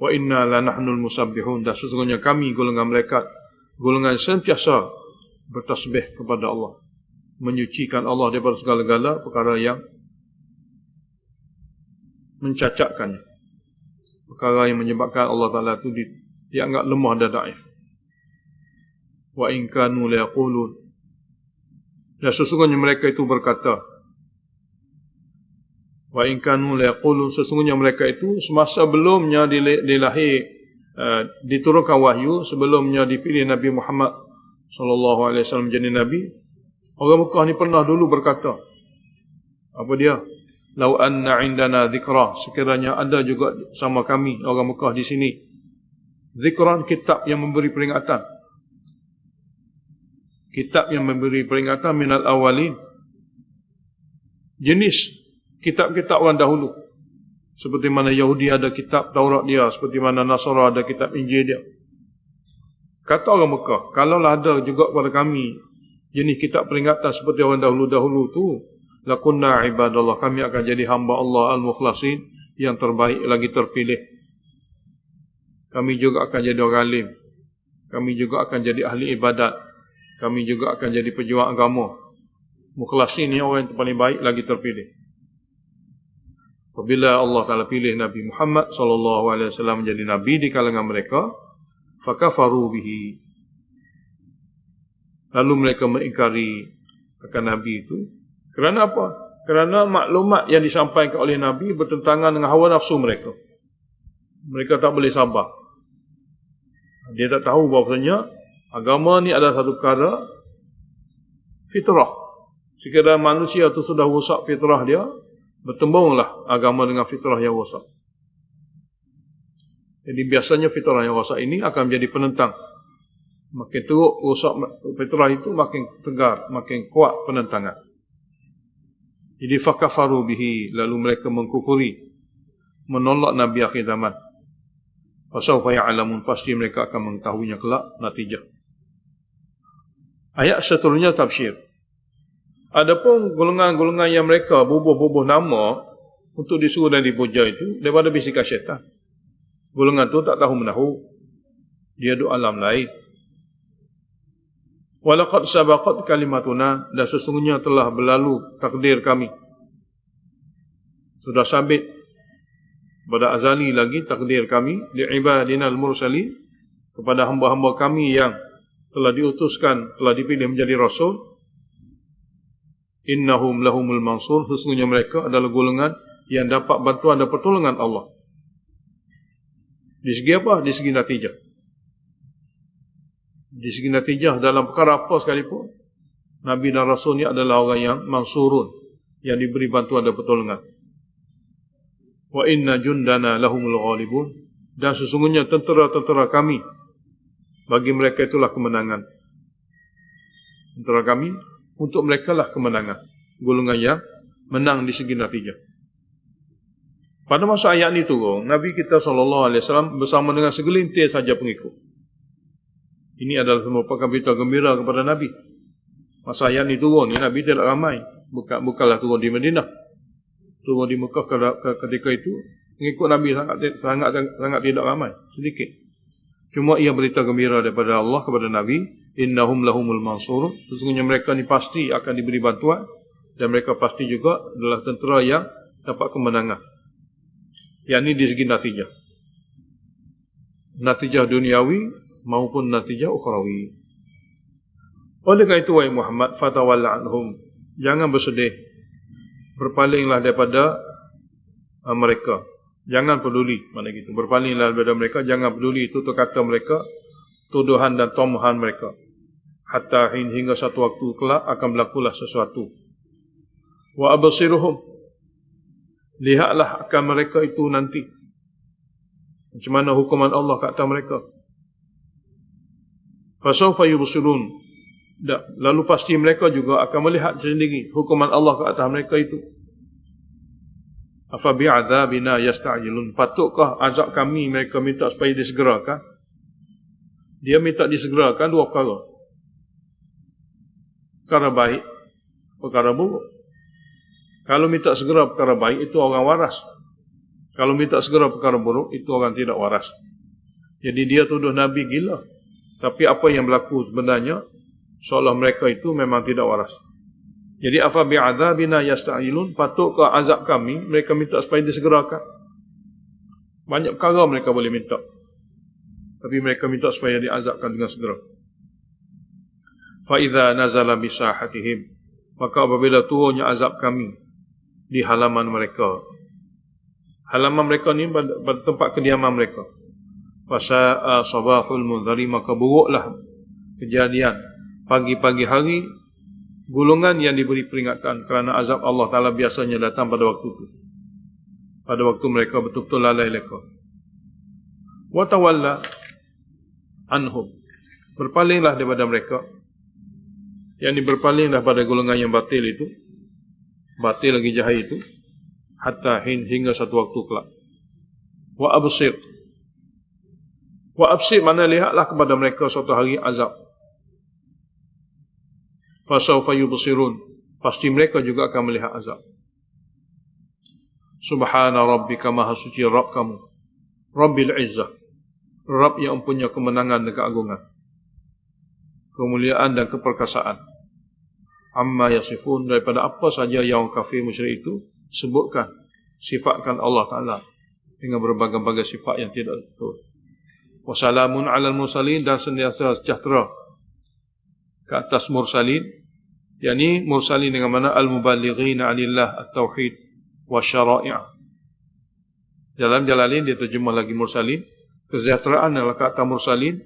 Wa inna lanahnul musabbihun, dan sesungguhnya kami golongan malaikat, golongan sentiasa bertasbih kepada Allah, menyucikan Allah daripada segala-gala perkara yang mencacatkannya, perkara yang menyebabkan Allah Ta'ala itu dianggap lemah dan daif. Wa in kanu la yaqulun, dan sesungguhnya mereka itu berkata, wa in kanu la yaqulun, sesungguhnya mereka itu semasa belumnya diturunkan wahyu, sebelumnya dipilih Nabi Muhammad SAW menjadi Nabi, orang Mekah ni pernah dulu berkata, apa dia? Lau anna indana dhikra, sekiranya ada juga sama kami orang Mekah di sini dhikran, kitab yang memberi peringatan, kitab yang memberi peringatan minal awalin, jenis kitab-kitab orang dahulu, seperti mana Yahudi ada kitab Taurat dia, seperti mana Nasara ada kitab Injil dia. Kata orang Mekah, kalaulah ada juga kepada kami jenis kitab peringatan seperti orang dahulu-dahulu tu, lakunna ibadallah, kami akan jadi hamba Allah al-mukhlasin, yang terbaik lagi terpilih. Kami juga akan jadi orang alim, kami juga akan jadi ahli ibadat, kami juga akan jadi pejuang agama. Mukhlasin ni orang yang paling baik lagi terpilih. Apabila Allah Ta'ala pilih Nabi Muhammad SAW menjadi Nabi di kalangan mereka, fakafaru bihi, lalu mereka mengingkari akan Nabi itu. Kerana apa? Kerana maklumat yang disampaikan oleh Nabi bertentangan dengan hawa nafsu mereka. Mereka tak boleh sabar. Dia tak tahu bahawasanya agama ni adalah satu perkara fitrah. Sekiranya manusia itu sudah rosak fitrah dia, bertembunglah agama dengan fitrah yang rosak. Jadi biasanya fitrah yang rosak ini akan menjadi penentang. Makin teruk rosak fitrah itu, makin tegar, makin kuat penentangan. Jadi fakafaru bihi, lalu mereka mengkufuri, menolak Nabi akhir zaman. Fasawfa ya'lamun, pasti mereka akan mengetahuinya kelak natijah. Ayat seterusnya tafsir. Adapun golongan-golongan yang mereka bubuh-bubuh nama untuk disuruh dan dipuja itu daripada bisikan syaitan. Golongan itu tak tahu menahu, dia duduk alam lain. Walaqad sabaqat kalimatuna, dan sesungguhnya telah berlalu takdir kami. Sudah sabit pada azali lagi takdir kami li ibadinal mursalin, kepada hamba-hamba kami yang telah diutuskan, telah dipilih menjadi rasul. Innahum lahumul mansur, sesungguhnya mereka adalah golongan yang dapat bantuan dan pertolongan Allah. Di segi apa? Di segi natijah. Di segi natijah dalam perkara apa sekalipun, Nabi dan Rasul ni adalah orang yang mansurun, yang diberi bantuan dan pertolongan. Wa inna jundana lahumul ghalibun, dan sesungguhnya tentera-tentera kami, bagi mereka itulah kemenangan. Tentera kami, untuk mereka lah kemenangan. Golongan yang menang di segi natijah. Pada masa ayat ini turun, Nabi kita SAW bersama dengan segelintir saja pengikut. Ini adalah merupakan berita gembira kepada Nabi. Masa ayat ini turun, Nabi tidak ramai. Bukanlah turun di Madinah. Turun di Mekah ketika itu, pengikut Nabi sangat tidak ramai, sedikit. Cuma ia berita gembira daripada Allah kepada Nabi, innahum lahumul mansur, sesungguhnya mereka ni pasti akan diberi bantuan, dan mereka pasti juga adalah tentera yang dapat kemenangan. Yang ini di segi natijah. Natijah duniawi maupun natijah ukhrawi. Oleh kerana itu, wahai Muhammad, fatawalla anhum, jangan bersedih, berpalinglah daripada mereka, jangan peduli, mana gitu, berpalinglah daripada mereka, jangan peduli itu kata mereka, tuduhan dan tomohan mereka, hatta hingga satu waktu kelak akan berlakulah sesuatu. Wa absiruhum, lihatlah akan mereka itu nanti, macam mana hukuman Allah ke atas mereka. Fasawfa yubsirun, lalu pasti mereka juga akan melihat sendiri hukuman Allah ke atas mereka itu. Afa bi'adzabina yasta'jilun, patutkah azab kami mereka minta supaya disegerakan? Dia minta disegerakan dua perkara. Perkara baik, perkara buruk. Kalau minta segera perkara baik, itu orang waras. Kalau minta segera perkara buruk, itu orang tidak waras. Jadi dia tuduh Nabi gila. Tapi apa yang berlaku sebenarnya, seolah mereka itu memang tidak waras. Jadi afa bi'adzabina yasta'jilun, patutkah azab kami mereka minta supaya disegerakan? Banyak perkara mereka boleh minta, tapi mereka minta supaya diazabkan dengan segera. Fa idza nazala bi sahatihim, maka apabila turunnya azab kami di halaman mereka. Halaman mereka ni pada tempat kediaman mereka. Fasa'a sabahul munzari, maka buruklah kejadian pagi-pagi hari golongan yang diberi peringatan, kerana azab Allah Ta'ala biasanya datang pada waktu itu, pada waktu mereka betul-betul lalai leka. Wa tawalla anhum, berpalinglah daripada mereka, yang berpalinglah pada golongan yang batil itu, batil lagi jahat itu, hatta hingga satu waktu kelak. Wa absir, wa absir mana lihatlah kepada mereka suatu hari azab. fasawfa yubsirun, pasti mereka juga akan melihat azab. Subhana rabbika, maha suci Rabb kamu, Rabbil Izzah, Rabb yang punya kemenangan dan keagungan, kemuliaan dan keperkasaan. Amma yasifun, daripada apa saja yang kafir musyrik itu sebutkan, sifatkan Allah Ta'ala dengan berbagai-bagai sifat yang tidak betul. Wassalamun alal mursalin, dan senantiasa sejahtera ke atas mursalin, yakni mursalin dengan mana al-muballighina anillah at-tauhid wa syara'i'. Dalam Jalalain dia terjemah lagi mursalin, kesejahteraan adalah kata mursalin,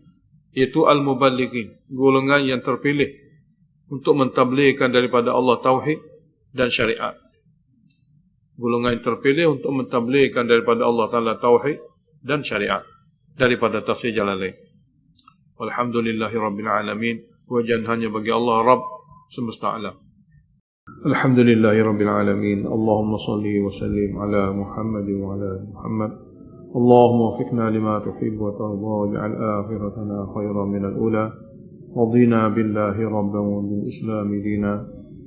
iaitu al-muballighin, golongan yang terpilih untuk mentabligkan daripada Allah tauhid dan syariat. Golongan yang terpilih untuk mentabligkan daripada Allah Ta'ala tauhid dan syariat, daripada tafsir Jalalain. Walhamdulillahi Rabbil Alamin. Pujian hanya bagi Allah Rabb semesta alam. Alhamdulillahi Rabbil Alamin. Allahumma salli wa sallim ala Muhammad wa ala Muhammad. Allahumma wafiqna lima tuhibbu wa tarda, waj'al akhiratana khairan min al-ula. رضينا بالله ربا وبالإسلام دينا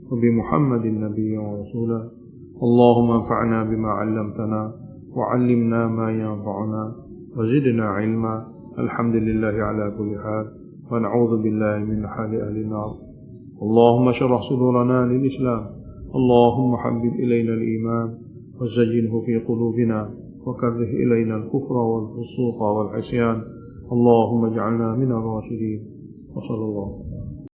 وبمحمد نبيا ورسولا. اللهم انفعنا بما علمتنا وعلمنا ما ينفعنا وزدنا علما. الحمد لله على كل حال ونعوذ بالله من حال أهل النار. اللهم اشرح صدورنا للإسلام. اللهم حبب إلينا الإيمان وزينه في قلوبنا وكره إلينا الكفر والفسوق والعصيان. اللهم اجعلنا من الراشدين. وصلى الله